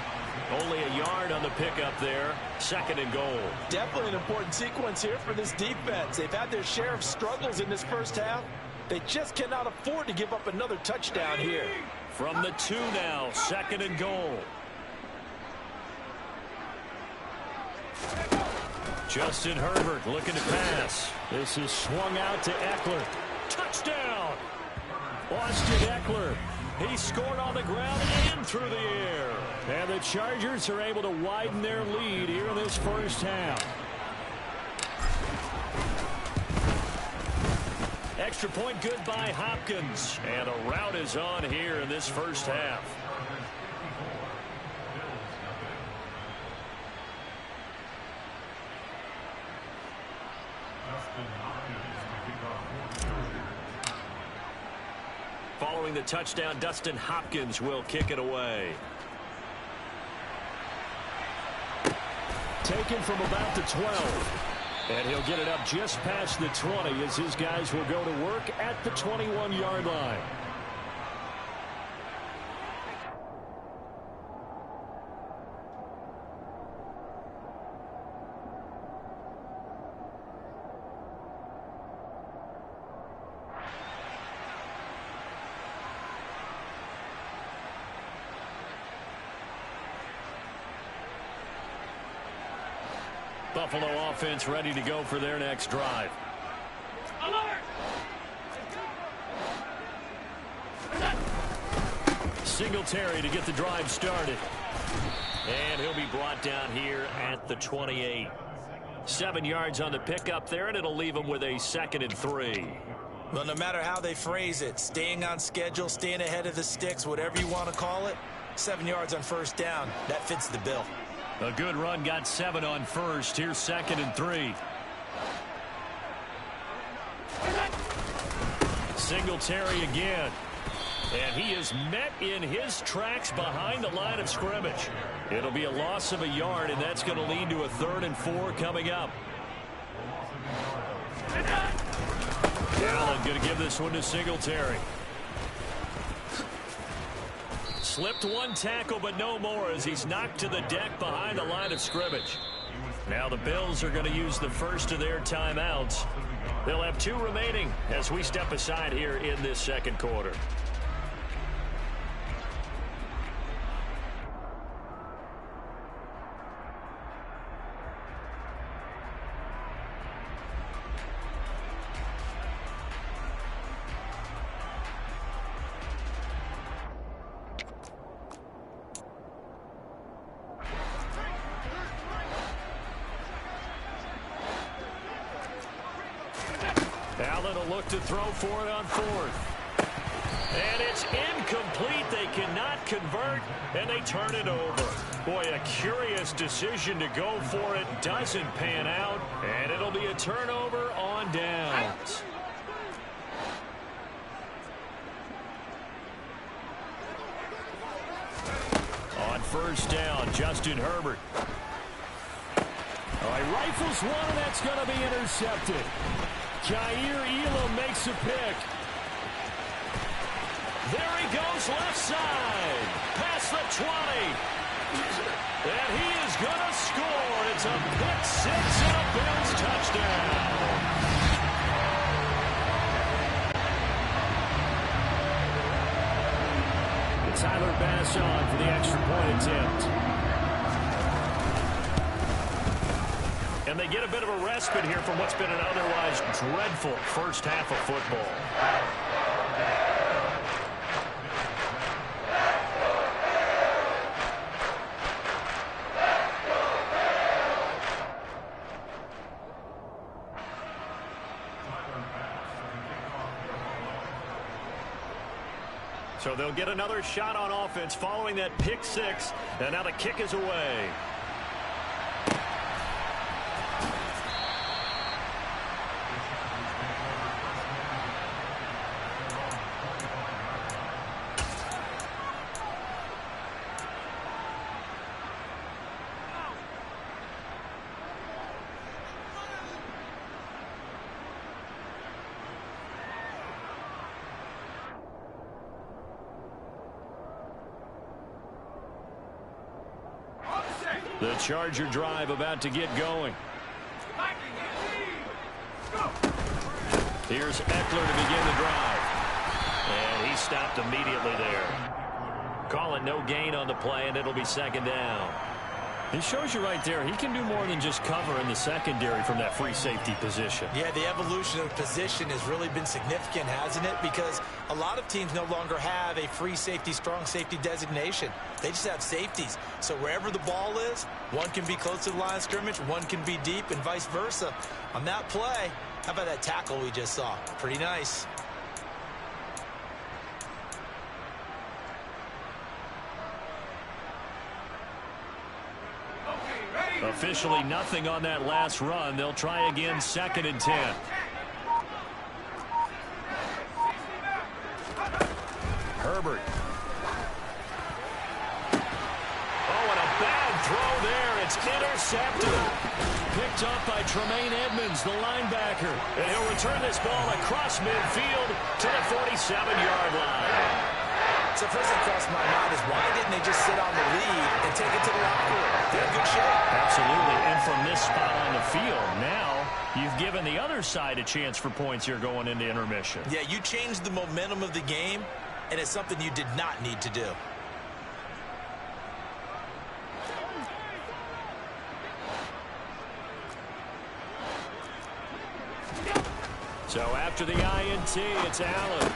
Only a yard on the pickup there. Second and goal. Definitely an important sequence here for this defense. They've had their share of struggles in this first half. They just cannot afford to give up another touchdown here. From the 2 now, second and goal. Justin Herbert looking to pass. This is swung out to Eckler. Touchdown! Austin Eckler. He scored on the ground and through the air. And the Chargers are able to widen their lead here in this first half. Extra point good by Hopkins. And a rout is on here in this first half. Following the touchdown, Dustin Hopkins will kick it away. Taken from about the 12. And he'll get it up just past the 20 as his guys will go to work at the 21-yard line. Buffalo offense ready to go for their next drive. Alert! Singletary to get the drive started. And he'll be brought down here at the 28. 7 yards on the pickup there, and it'll leave him with a 2nd and 3. Well, no matter how they phrase it, staying on schedule, staying ahead of the sticks, whatever you want to call it, 7 yards on first down, that fits the bill. A good run, got 7 on first. Here's 2nd and 3. Singletary again. And he is met in his tracks behind the line of scrimmage. It'll be a loss of a yard, and that's going to lead to a 3rd and 4 coming up. Allen going to give this one to Singletary. Slipped one tackle, but no more as he's knocked to the deck behind the line of scrimmage. Now the Bills are going to use the first of their timeouts. They'll have 2 remaining as we step aside here in this second quarter. Allen will look to throw for it on 4th. And it's incomplete. They cannot convert, and they turn it over. Boy, a curious decision to go for it. Doesn't pan out, and it'll be a turnover on downs. On first down. Justin Herbert. All right, rifles one, and that's going to be intercepted. Jair Elam makes a pick. There he goes, left side. Past the 20. And he is going to score. It's a pick six and a Bills touchdown. Tyler Bass on for the extra point attempt. And they get a bit of a respite here from what's been an otherwise dreadful first half of football. So they'll get another shot on offense following that pick six. And now the kick is away. The Charger drive about to get going. Here's Eckler to begin the drive. And he stopped immediately there. Calling no gain on the play, and it'll be second down. This shows you right there, he can do more than just cover in the secondary from that free safety position. Yeah, the evolution of the position has really been significant, hasn't it? Because a lot of teams no longer have a free safety, strong safety designation. They just have safeties. So wherever the ball is, one can be close to the line of scrimmage, one can be deep, and vice versa. On that play, how about that tackle we just saw? Pretty nice. Officially nothing on that last run. They'll try again, second and 10. Herbert. Oh, and a bad throw there. It's intercepted. Picked up by Tremaine Edmonds, the linebacker. And he'll return this ball across midfield to the 47-yard line. So first thing crossed my mind is why didn't they just sit on the lead and take it to the locker room? They're in good shape. Absolutely. And from this spot on the field, now you've given the other side a chance for points here going into intermission. Yeah, you changed the momentum of the game, and it's something you did not need to do. So after the INT, it's Allen.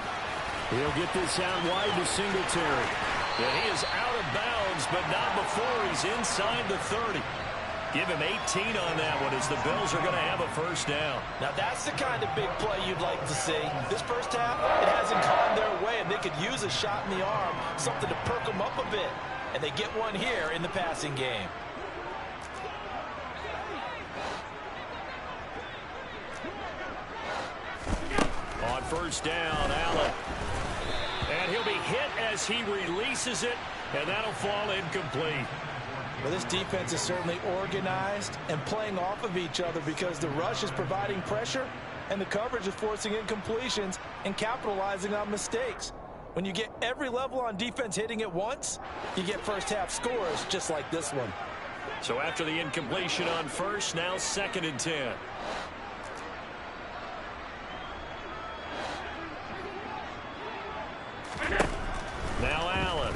He'll get this out wide to Singletary. And he is out of bounds, but not before he's inside the 30. Give him 18 on that one as the Bills are going to have a first down. Now that's the kind of big play you'd like to see. This first half, it hasn't gone their way, and they could use a shot in the arm, something to perk them up a bit. And they get one here in the passing game. On first down, Allen. And he'll be hit as he releases it, and that'll fall incomplete. Well, this defense is certainly organized and playing off of each other because the rush is providing pressure and the coverage is forcing incompletions and capitalizing on mistakes. When you get every level on defense hitting at once, you get first half scores just like this one. So after the incompletion on first, now second and 10. Now Allen.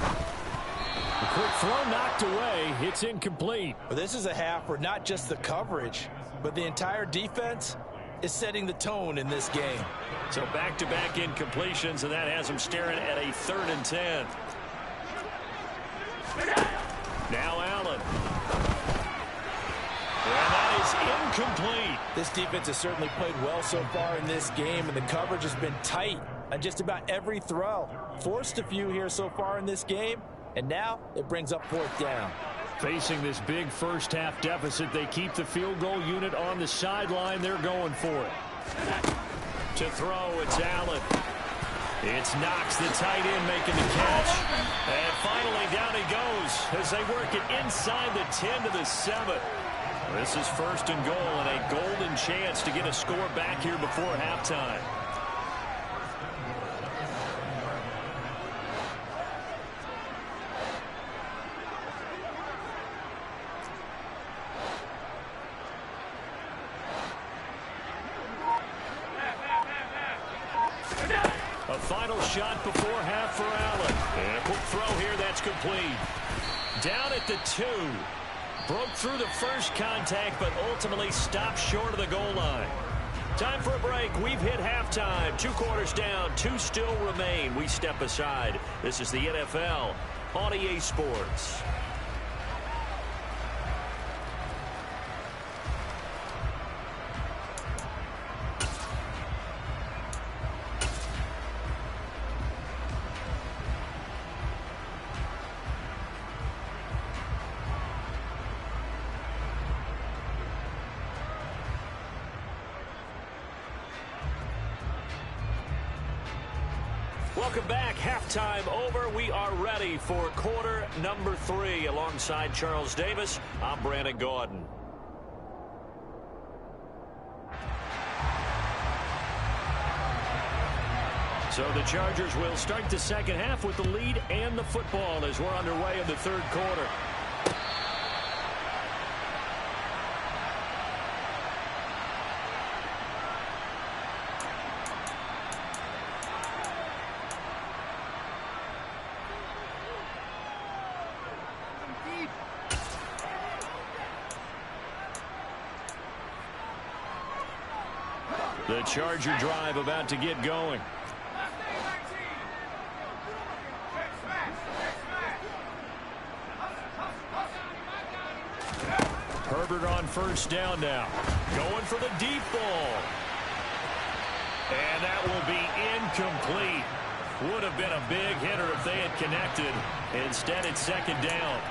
The quick throw knocked away. It's incomplete. Well, this is a half where not just the coverage, but the entire defense is setting the tone in this game. So back-to-back incompletions, and that has them staring at a third and 10. Now Allen. And that is incomplete. This defense has certainly played well so far in this game, and the coverage has been tight on just about every throw. Forced a few here so far in this game, and now it brings up fourth down. Facing this big first half deficit, they keep the field goal unit on the sideline. They're going for it. To throw, it's Allen. It's Knox, the tight end, making the catch. And finally down he goes as they work it inside the 10 to the 7. This is 1st and goal and a golden chance to get a score back here before halftime. A final shot before half for Allen. And a quick throw here that's complete. Down at the 2. Broke through the first contact, but ultimately stopped short of the goal line. Time for a break. We've hit halftime. 2 quarters down. 2 still remain. We step aside. This is the NFL on EA Sports. Welcome back. Halftime over. We are ready for quarter number 3. Alongside Charles Davis, I'm Brandon Gaudin. So the Chargers will start the second half with the lead and the football as we're underway in the 3rd quarter. The Charger drive about to get going. Herbert on 1st down now. Going for the deep ball. And that will be incomplete. Would have been a big hitter if they had connected. Instead, it's 2nd down.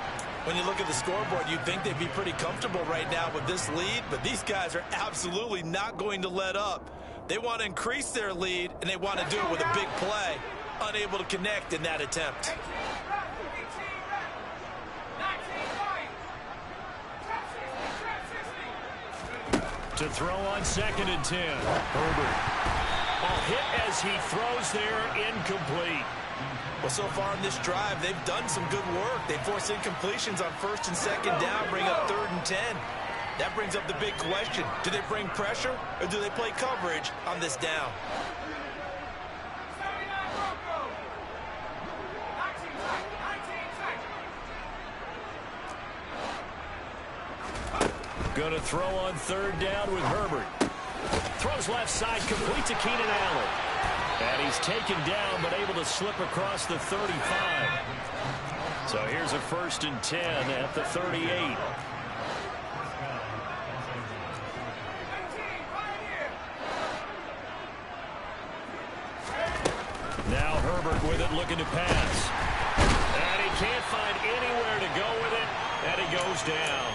When you look at the scoreboard, you'd think they'd be pretty comfortable right now with this lead, but these guys are absolutely not going to let up. They want to increase their lead, and they want to do it with a big play. Unable to connect in that attempt. To throw on 2nd and 10. Herbert. A hit as he throws there, incomplete. Well, so far in this drive, they've done some good work. They force incompletions on 1st and 2nd down, bring up 3rd and 10. That brings up the big question. Do they bring pressure, or do they play coverage on this down? Going to throw on 3rd down with Herbert. Throws left side, complete to Keenan Allen. And he's taken down, but able to slip across the 35. So here's a 1st and 10 at the 38. Now Herbert with it, looking to pass. And he can't find anywhere to go with it, and he goes down.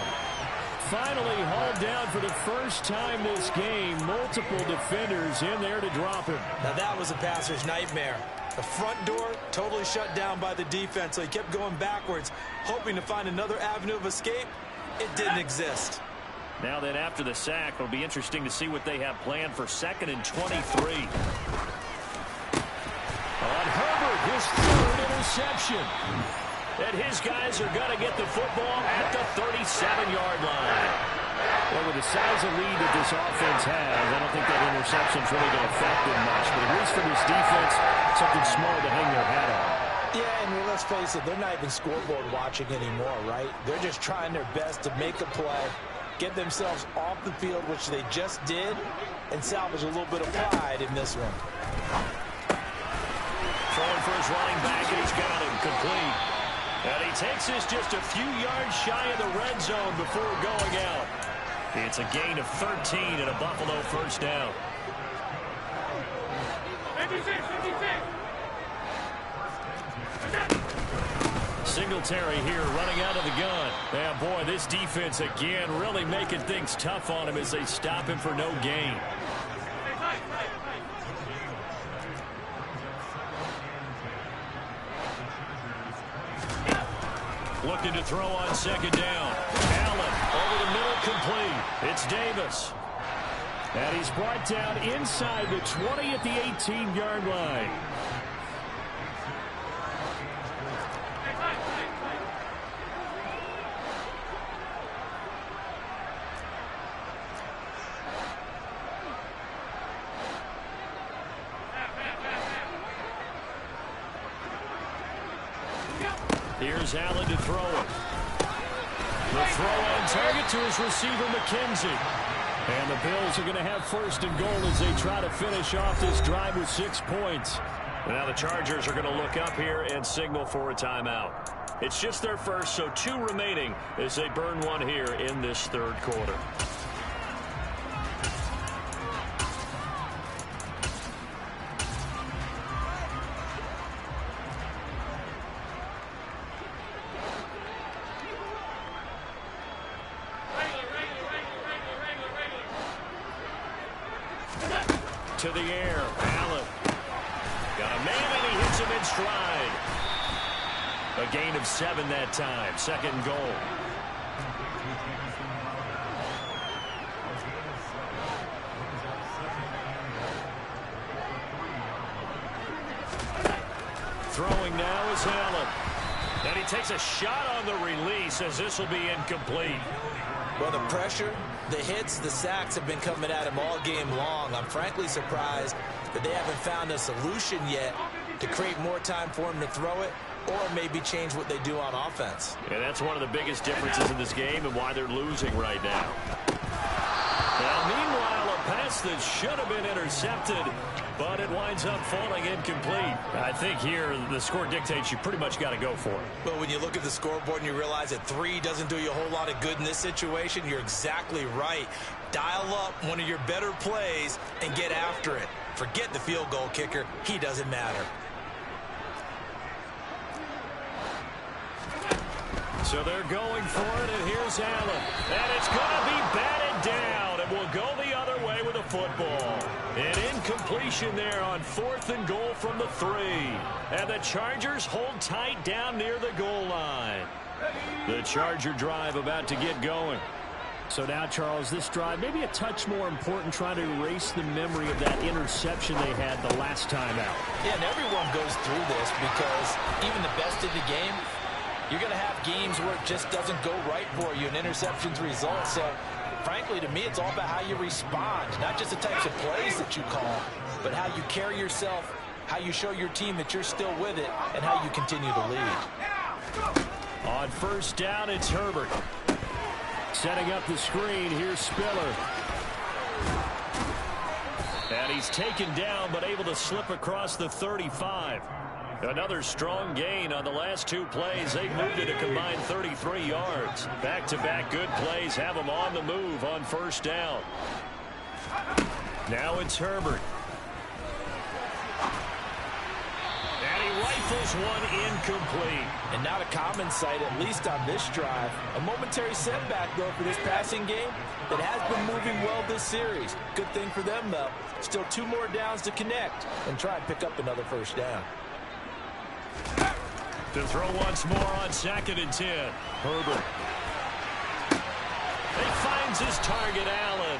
Finally hauled down for the first time this game. Multiple defenders in there to drop him. Now that was a passer's nightmare. The front door totally shut down by the defense, so he kept going backwards, hoping to find another avenue of escape. It didn't exist. Now then, after the sack, it'll be interesting to see what they have planned for 2nd and 23. On Herbert, his 3rd interception. And his guys are going to get the football at the 37-yard line. Well, with the size of lead that this offense has, I don't think that interception's really going to affect them much. But at least for this defense, something small to hang their hat on. Yeah, and let's face it, they're not even scoreboard watching anymore, right? They're just trying their best to make a play, get themselves off the field, which they just did, and salvage a little bit of pride in this one. Throwing for his running back, and he's got him complete. And he takes this just a few yards shy of the red zone before going out. It's a gain of 13 and a Buffalo 1st down. 56. Singletary here running out of the gun. Yeah, boy, this defense again really making things tough on him as they stop him for no gain. Looking to throw on second down. Allen over the middle, complete. It's Davis. And he's brought down inside the 20 at the 18-yard line. Here's Allen to throw it. The throw on target to his receiver, McKenzie. And the Bills are going to have first and goal as they try to finish off this drive with 6 points. Now the Chargers are going to look up here and signal for a timeout. It's just their first, so 2 remaining as they burn one here in this third quarter. To the air, Allen. Got a man and he hits him in stride. A gain of 7 that time. Second goal. Throwing now is Allen. And he takes a shot on the release as this will be incomplete. Well, the pressure, the hits, the sacks have been coming at him all game long. I'm frankly surprised that they haven't found a solution yet to create more time for him to throw it or maybe change what they do on offense. And that's one of the biggest differences in this game and why they're losing right now. Now, meanwhile, a pass that should have been intercepted, but it winds up falling incomplete. I think here the score dictates you pretty much got to go for it. But when you look at the scoreboard and you realize that 3 doesn't do you a whole lot of good in this situation, you're exactly right. Dial up one of your better plays and get after it. Forget the field goal kicker. He doesn't matter. So they're going for it, and here's Allen. And it's going to be batted down, and will go the other way with a football. An incompletion there on 4th and goal from the 3. And the Chargers hold tight down near the goal line. The Charger drive about to get going. So now, Charles, this drive maybe a touch more important, trying to erase the memory of that interception they had the last time out. Yeah, and everyone goes through this because even the best in the game, you're going to have games where it just doesn't go right for you and interceptions result. So, frankly, to me, it's all about how you respond, not just the types of plays that you call, but how you carry yourself, how you show your team that you're still with it, and how you continue to lead. On first down, it's Herbert. Setting up the screen, here's Spiller. And he's taken down, but able to slip across the 35. Another strong gain on the last 2 plays. They've moved it a combined 33 yards. Back-to-back good plays have them on the move on first down. Now it's Herbert. And he rifles one incomplete. And not a common sight, at least on this drive. A momentary setback, though, for this passing game that has been moving well this series. Good thing for them, though. Still 2 more downs to connect and try and pick up another first down. To throw once more on 2nd and 10. Herbert. He finds his target, Allen.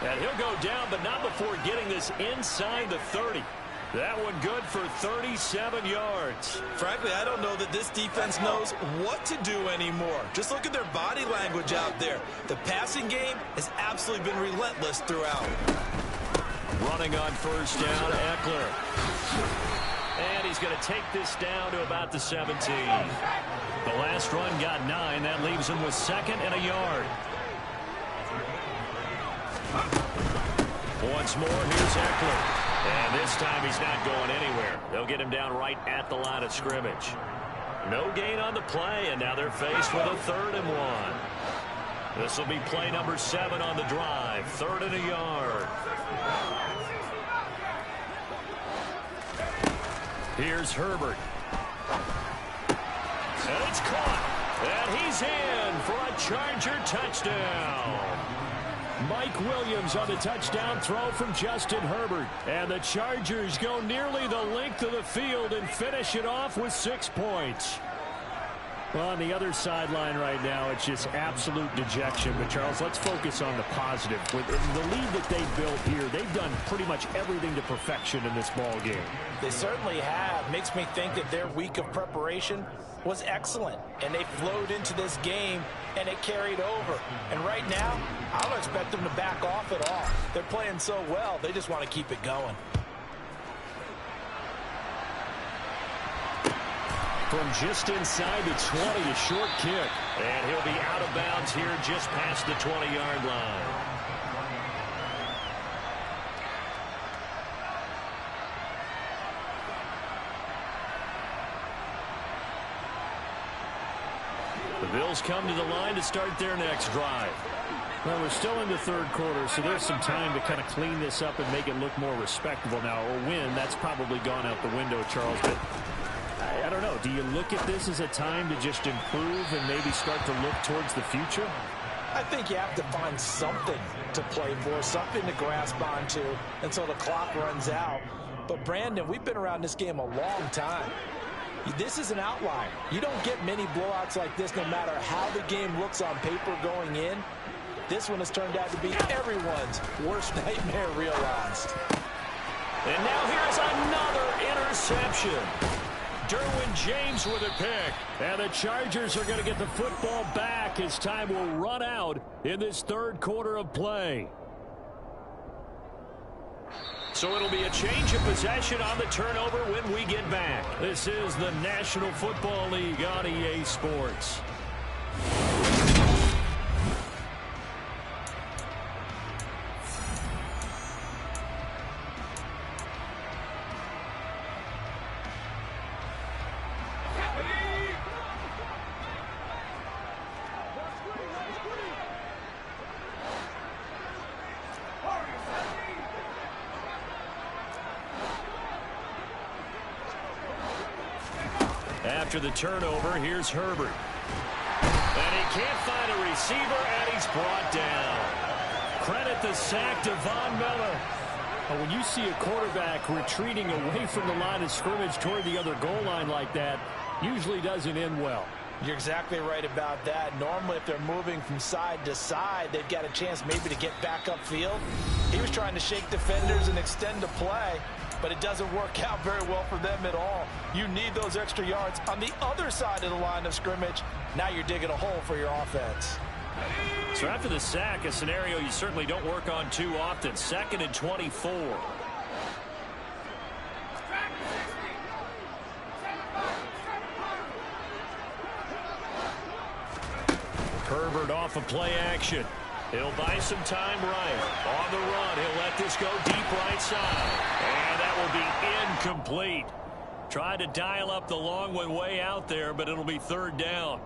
And he'll go down, but not before getting this inside the 30. That one good for 37 yards. Frankly, I don't know that this defense knows what to do anymore. Just look at their body language out there. The passing game has absolutely been relentless throughout. Running on first down, Eckler. And he's going to take this down to about the 17. The last run got 9. That leaves him with 2nd and a yard. Once more, here's Eckler. And this time he's not going anywhere. They'll get him down right at the line of scrimmage. No gain on the play, and now they're faced with a 3rd and 1. This will be play number 7 on the drive. 3rd and a yard. Here's Herbert. And it's caught. And he's in for a Charger touchdown. Mike Williams on the touchdown throw from Justin Herbert. And the Chargers go nearly the length of the field and finish it off with 6 points. Well, on the other sideline right now, it's just absolute dejection. But, Charles, let's focus on the positive. With the lead that they've built here, they've done pretty much everything to perfection in this ball game. They certainly have. Makes me think that their week of preparation was excellent. And they flowed into this game, and it carried over. And right now, I don't expect them to back off at all. They're playing so well, they just want to keep it going. From just inside the 20, a short kick. And he'll be out of bounds here just past the 20-yard line. The Bills come to the line to start their next drive. Well, we're still in the third quarter, so there's some time to kind of clean this up and make it look more respectable now. Or win, that's probably gone out the window, Charles. But I don't know. Do you look at this as a time to just improve and maybe start to look towards the future? I think you have to find something to play for, something to grasp onto until the clock runs out. But, Brandon, we've been around this game a long time. This is an outlier. You don't get many blowouts like this no matter how the game looks on paper going in. This one has turned out to be everyone's worst nightmare realized. And now here's another interception. Derwin James with a pick. And the Chargers are going to get the football back as time will run out in this third quarter of play. So it'll be a change of possession on the turnover when we get back. This is the National Football League on EA Sports. After the turnover, here's Herbert. And he can't find a receiver, and he's brought down. Credit the sack to Von Miller. When you see a quarterback retreating away from the line of scrimmage toward the other goal line like that, usually doesn't end well. You're exactly right about that. Normally, if they're moving from side to side, they've got a chance maybe to get back upfield. He was trying to shake defenders and extend the play, but it doesn't work out very well for them at all. You need those extra yards on the other side of the line of scrimmage. Now you're digging a hole for your offense. So after the sack, a scenario you certainly don't work on too often. 2nd and 24. Herbert off of play action. He'll buy some time right. On the run, he'll let this go deep right side. And that will be incomplete. Tried to dial up the long one way out there, but it'll be third down.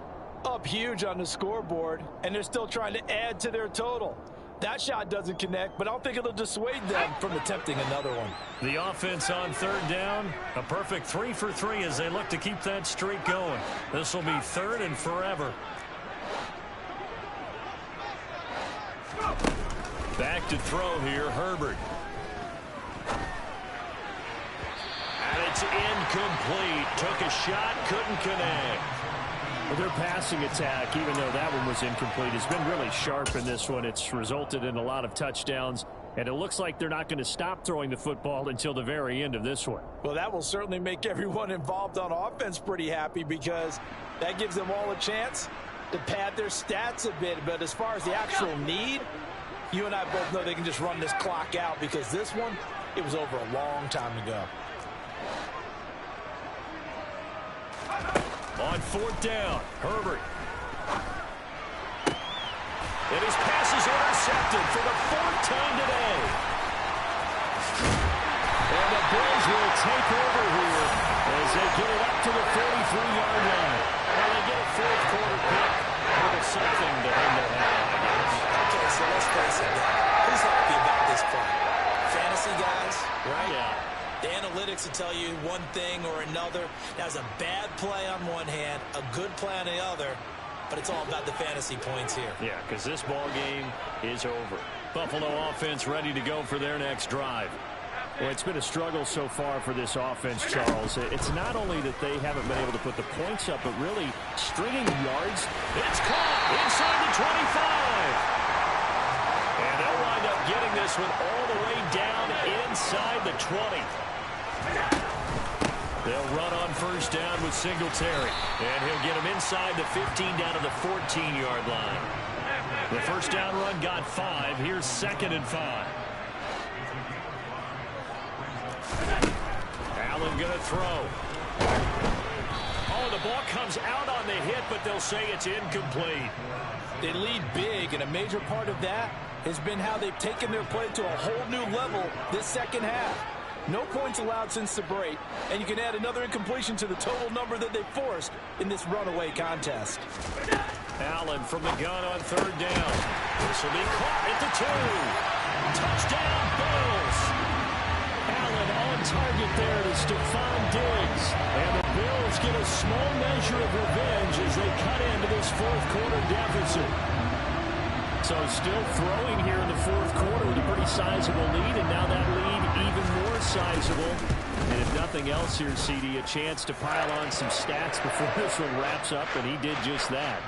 Up huge on the scoreboard, and they're still trying to add to their total. That shot doesn't connect, but I don't think it'll dissuade them from attempting another one. The offense on third down, a perfect 3 for 3 as they look to keep that streak going. This will be third and forever. Back to throw here, Herbert. And it's incomplete. Took a shot, couldn't connect. Well, their passing attack, even though that one was incomplete, has been really sharp in this one. It's resulted in a lot of touchdowns, and it looks like they're not going to stop throwing the football until the very end of this one. Well, that will certainly make everyone involved on offense pretty happy because that gives them all a chance to pad their stats a bit. But as far as the actual need, you and I both know they can just run this clock out because this one, it was over a long time ago. On fourth down, Herbert. And his pass is intercepted for the 4th time today. And the Bills will take over here as they get it up to the 43-yard line. And they get a fourth quarter pick. With something to hang their hat on, I guess. Okay, so let's face it. Who's happy about this play? Fantasy guys, right? Yeah. The analytics will tell you one thing or another. That's a bad play on one hand, a good play on the other, but it's all about the fantasy points here. Yeah, because this ball game is over. Buffalo offense ready to go for their next drive. Well, it's been a struggle so far for this offense, Charles. It's not only that they haven't been able to put the points up, but really stringing yards. It's caught inside the 25. And they'll wind up getting this one all the way down inside the 20. They'll run on first down with Singletary. And he'll get him inside the 15 down to the 14-yard line. The first down run got 5. Here's 2nd and 5. Allen going to throw. Oh, the ball comes out on the hit, but they'll say it's incomplete. They lead big, and a major part of that has been how they've taken their play to a whole new level this second half. No points allowed since the break, and you can add another incompletion to the total number that they forced in this runaway contest. Allen from the gun on 3rd down. This will be caught at the 2. Touchdown, Bills. Allen on target there to Stephon Diggs. And the Bills get a small measure of revenge as they cut into this 4th quarter deficit. So still throwing here in the 4th quarter with a pretty sizable lead, and now that lead even more sizable. And if nothing else here, CD, a chance to pile on some stats before this one wraps up, and he did just that.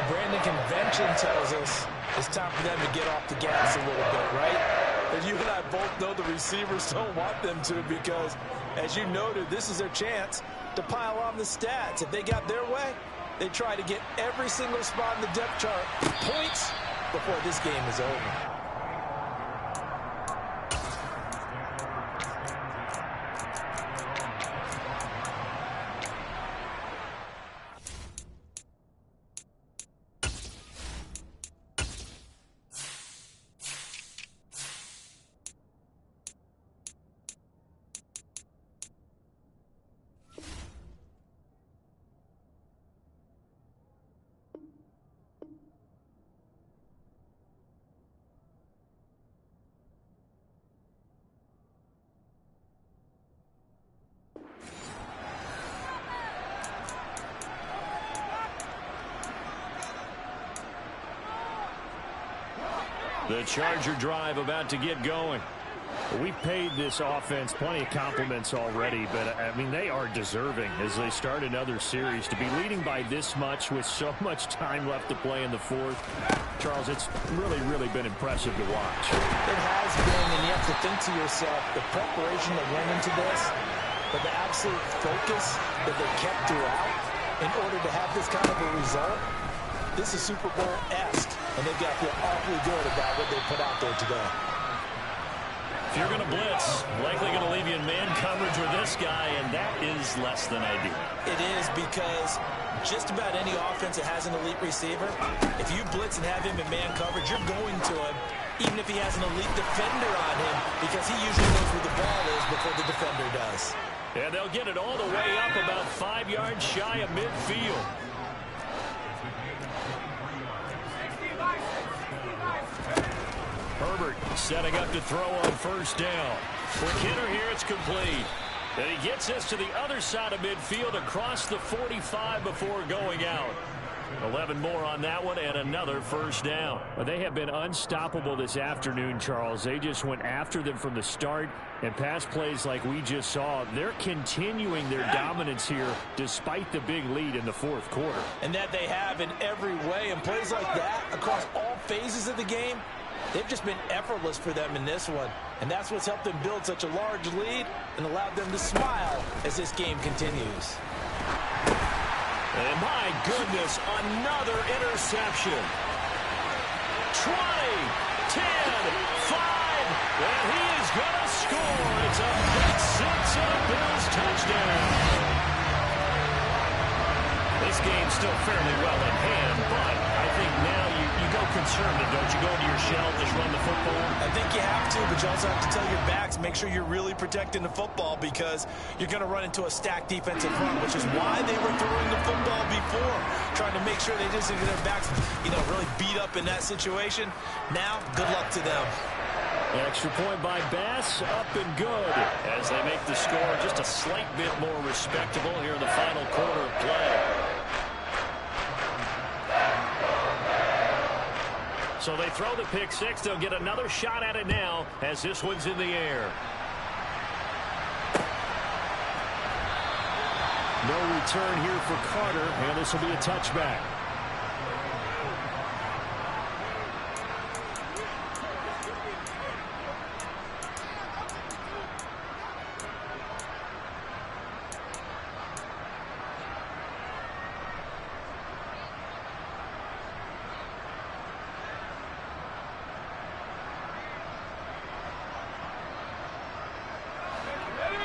Brandon, convention tells us it's time for them to get off the gas a little bit, right? And you and I both know the receivers don't want them to because, as you noted, this is their chance to pile on the stats. If they got their way, they try to get every single spot in the depth chart points before this game is over. The Charger drive about to get going. We've paid this offense plenty of compliments already, but, I mean, they are deserving as they start another series. To be leading by this much with so much time left to play in the 4th, Charles, it's really been impressive to watch. It has been, and you have to think to yourself, the preparation that went into this, but the absolute focus that they kept throughout in order to have this kind of a result. This is Super Bowl-esque, and they've got to feel awfully good about what they put out there today. If you're going to blitz, likely going to leave you in man coverage with this guy, and that is less than ideal. It is because just about any offense that has an elite receiver, if you blitz and have him in man coverage, you're going to him, even if he has an elite defender on him, because he usually knows where the ball is before the defender does. And they'll get it all the way up about 5 yards shy of midfield. Herbert setting up to throw on first down. Quick hitter here, it's complete. And he gets this to the other side of midfield across the 45 before going out. 11 more on that one and another first down. Well, they have been unstoppable this afternoon, Charles. They just went after them from the start, and pass plays like we just saw, they're continuing their dominance here despite the big lead in the 4th quarter. And that they have in every way, and plays like that across all phases of the game, they've just been effortless for them in this one. And that's what's helped them build such a large lead and allowed them to smile as this game continues. And my goodness, another interception. 20, 10, 5, and he is going to score. It's a big 6 and a Bills touchdown. This game's still fairly well in hand, but I think now you go conservative, don't you? Go into your shell, just run the football. I think you have to, but you also have to tell your backs, make sure you're really protecting the football because you're going to run into a stacked defensive front, which is why they were throwing the football before, trying to make sure they just get their backs, really beat up in that situation. Now, good luck to them. An extra point by Bass, up and good as they make the score just a slight bit more respectable here in the final quarter of play. So they throw the pick six. They'll get another shot at it now as this one's in the air. No return here for Carter, and this will be a touchback.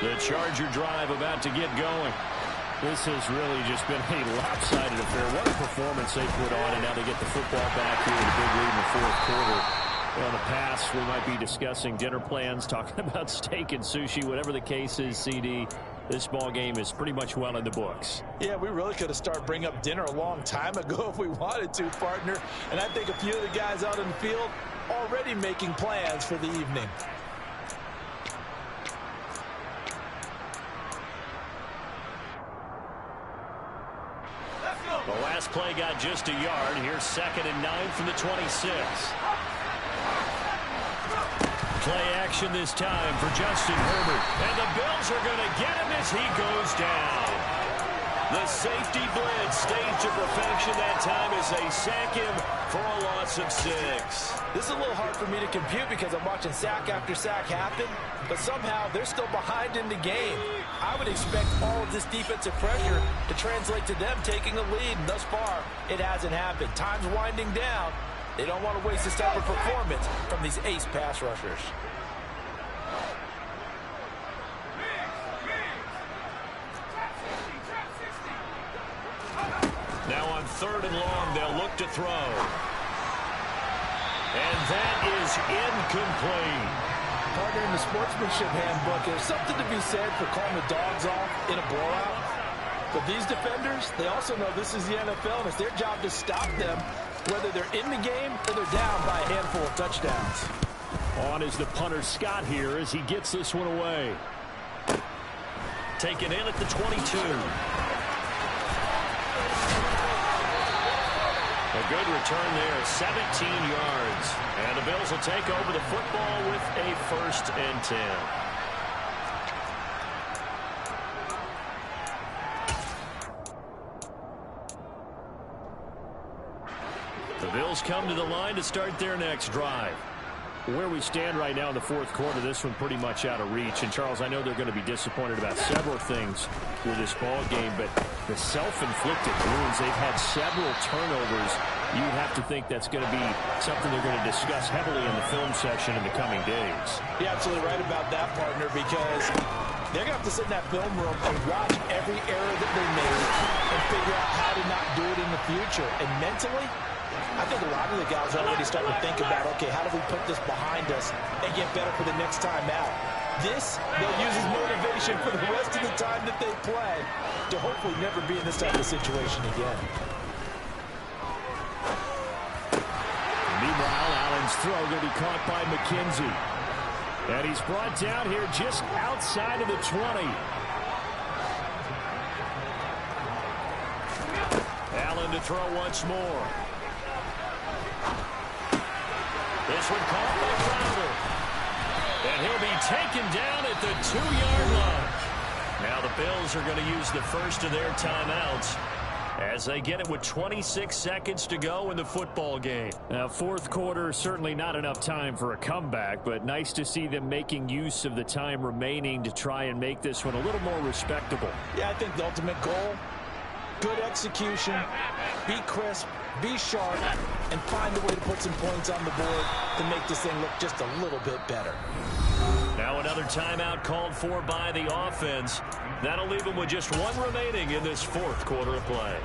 The Charger drive about to get going. This has really just been a lopsided affair. What a performance they put on, and now they get the football back here with a big lead in the fourth quarter. Well, in the past, we might be discussing dinner plans, talking about steak and sushi, whatever the case is, CD. This ball game is pretty much well in the books. Yeah, we really could have started bringing up dinner a long time ago if we wanted to, partner. And I think a few of the guys out in the field already making plans for the evening. The last play got just a yard. Here's 2nd and 9 from the 26. Play action this time for Justin Herbert. And the Bills are going to get him as he goes down. The safety blitz staged to perfection that time as they sack him for a loss of 6. This is a little hard for me to compute because I'm watching sack after sack happen, but somehow they're still behind in the game. I would expect all of this defensive pressure to translate to them taking a lead, and thus far, it hasn't happened. Time's winding down. They don't want to waste this type of performance from these ace pass rushers. Now on 3rd and long, they'll look to throw. And that is incomplete. Partner, in the sportsmanship handbook, there's something to be said for calling the dogs off in a blowout. But these defenders, they also know this is the NFL, and it's their job to stop them, whether they're in the game or they're down by a handful of touchdowns. On is the punter Scott here as he gets this one away. Taken in at the 22. A good return there, 17 yards. And the Bills will take over the football with a 1st and 10. The Bills come to the line to start their next drive. Where we stand right now in the fourth quarter, this one pretty much out of reach. And, Charles, I know they're going to be disappointed about several things with this ball game, but the self-inflicted wounds, they've had several turnovers. You have to think that's going to be something they're going to discuss heavily in the film session in the coming days. You're absolutely right about that, partner, because they're going to have to sit in that film room and watch every error that they made and figure out how to not do it in the future. And mentally, I think a lot of the guys are already starting to think about, okay, how do we put this behind us and get better for the next time out? This, they'll use as motivation for the rest of the time that they play to hopefully never be in this type of situation again. Meanwhile, Allen's throw going to be caught by McKenzie. And he's brought down here just outside of the 20. Allen to throw once more. This one caught by Crowder. And he'll be taken down at the 2-yard line. Now the Bills are going to use the first of their timeouts as they get it with 26 seconds to go in the football game. Now, fourth quarter, certainly not enough time for a comeback, but nice to see them making use of the time remaining to try and make this one a little more respectable. Yeah, I think the ultimate goal, good execution, be crisp, be sharp, and find a way to put some points on the board to make this thing look just a little bit better. Now another timeout called for by the offense. That'll leave them with just one remaining in this fourth quarter of play.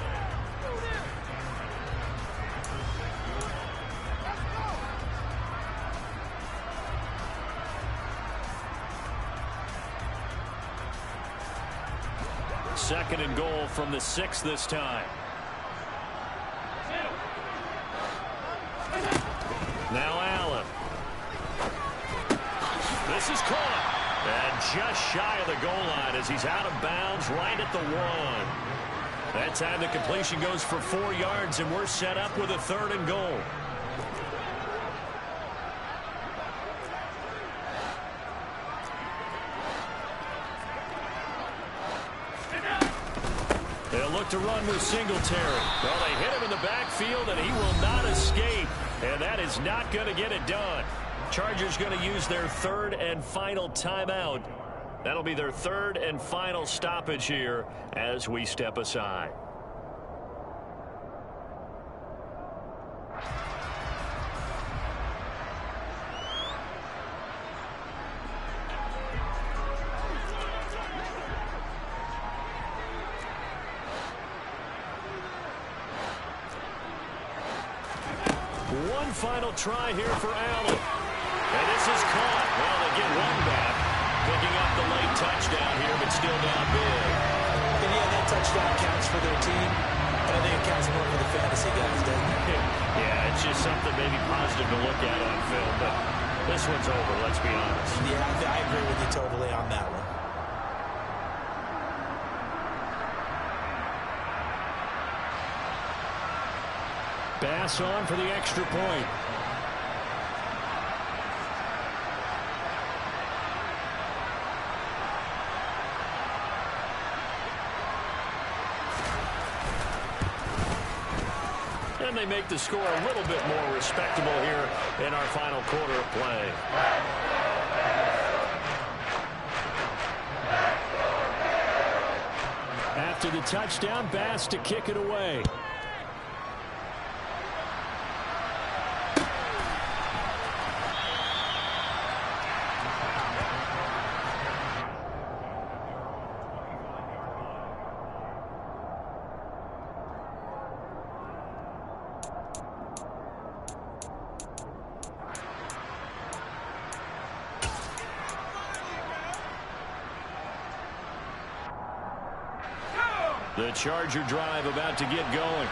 Second and goal from the 6 this time. Now Allen. This is caught. And just shy of the goal line as he's out of bounds right at the 1. That time the completion goes for 4 yards, and we're set up with a 3rd and goal. They'll look to run with Singletary. Well, they hit him in the backfield, and he will not escape. And that is not going to get it done. Chargers going to use their third and final timeout. That'll be their third and final stoppage here as we step aside. One final try here for Allen. And this is caught. Well, they get one back. Picking up the late touchdown here, but still down big. And yeah, that touchdown counts for their team, but I think it counts more for the fantasy guys, doesn't it? Yeah, it's just something maybe positive to look at on film, but this one's over, let's be honest. Yeah, I agree with you totally on that one. Bass on for the extra point. And they make the score a little bit more respectable here in our final quarter of play. After the touchdown, Bass to kick it away. The Charger drive about to get going.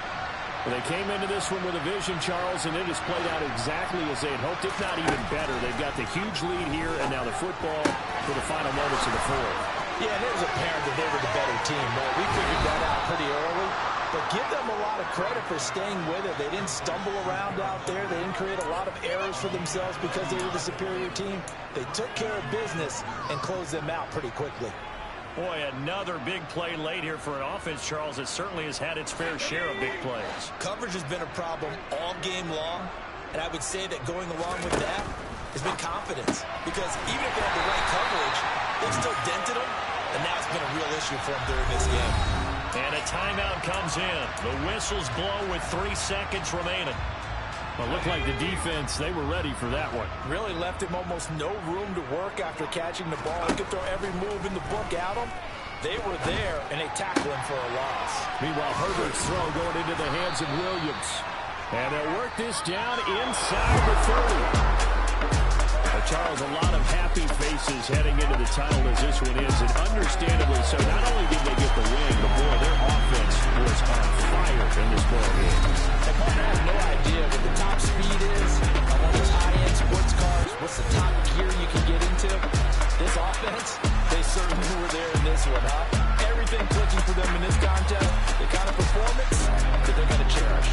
They came into this one with a vision, Charles, and it has played out exactly as they had hoped, if not even better. They've got the huge lead here, and now the football for the final moments of the fourth. Yeah, and it was apparent that they were the better team. Right? We figured that out pretty early, but give them a lot of credit for staying with it. They didn't stumble around out there. They didn't create a lot of errors for themselves because they were the superior team. They took care of business and closed them out pretty quickly. Boy, another big play late here for an offense, Charles, that certainly has had its fair share of big plays. Coverage has been a problem all game long, and I would say that going along with that has been confidence. Because even if they had the right coverage, they've still dented them, and now it's been a real issue for them during this game. And a timeout comes in. The whistles blow with 3 seconds remaining. Well, it looked like the defense, they were ready for that one. Really left him almost no room to work after catching the ball. He could throw every move in the book at him. They were there, and they tackled him for a loss. Meanwhile, Herbert's throw going into the hands of Williams. And they'll work this down inside the 30. Charles, a lot of happy faces heading into the title as this one is, and understandably so. Not only did they get the win, but boy, their offense was on fire in this ball game. And partner, I have no idea what the top speed is on one of those high-end sports cars. What's the top gear you can get into? This offense, they certainly were there in this one, huh? Everything clicking for them in this contest, the kind of performance that they're going to cherish.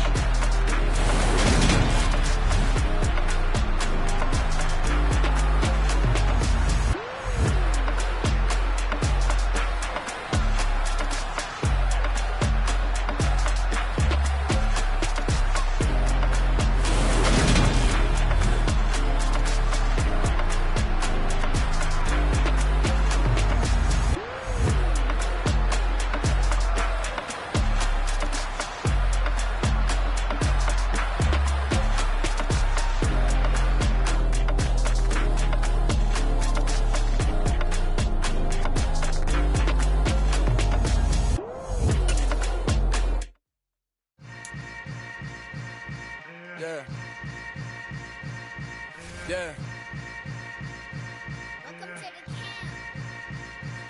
Yeah.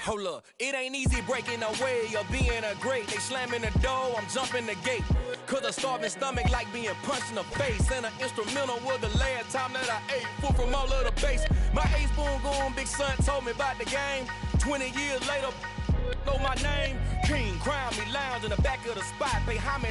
Hold up, it ain't easy breaking away or being a great. They slamming the door, I'm jumping the gate. Cause a starving stomach like being punched in the face. And an instrumental was the last time that I ate food from all of the base. My A-spoon going, big son told me about the game. 20 years later, know my name. King, crown me, lounge in the back of the spot. Pay homage.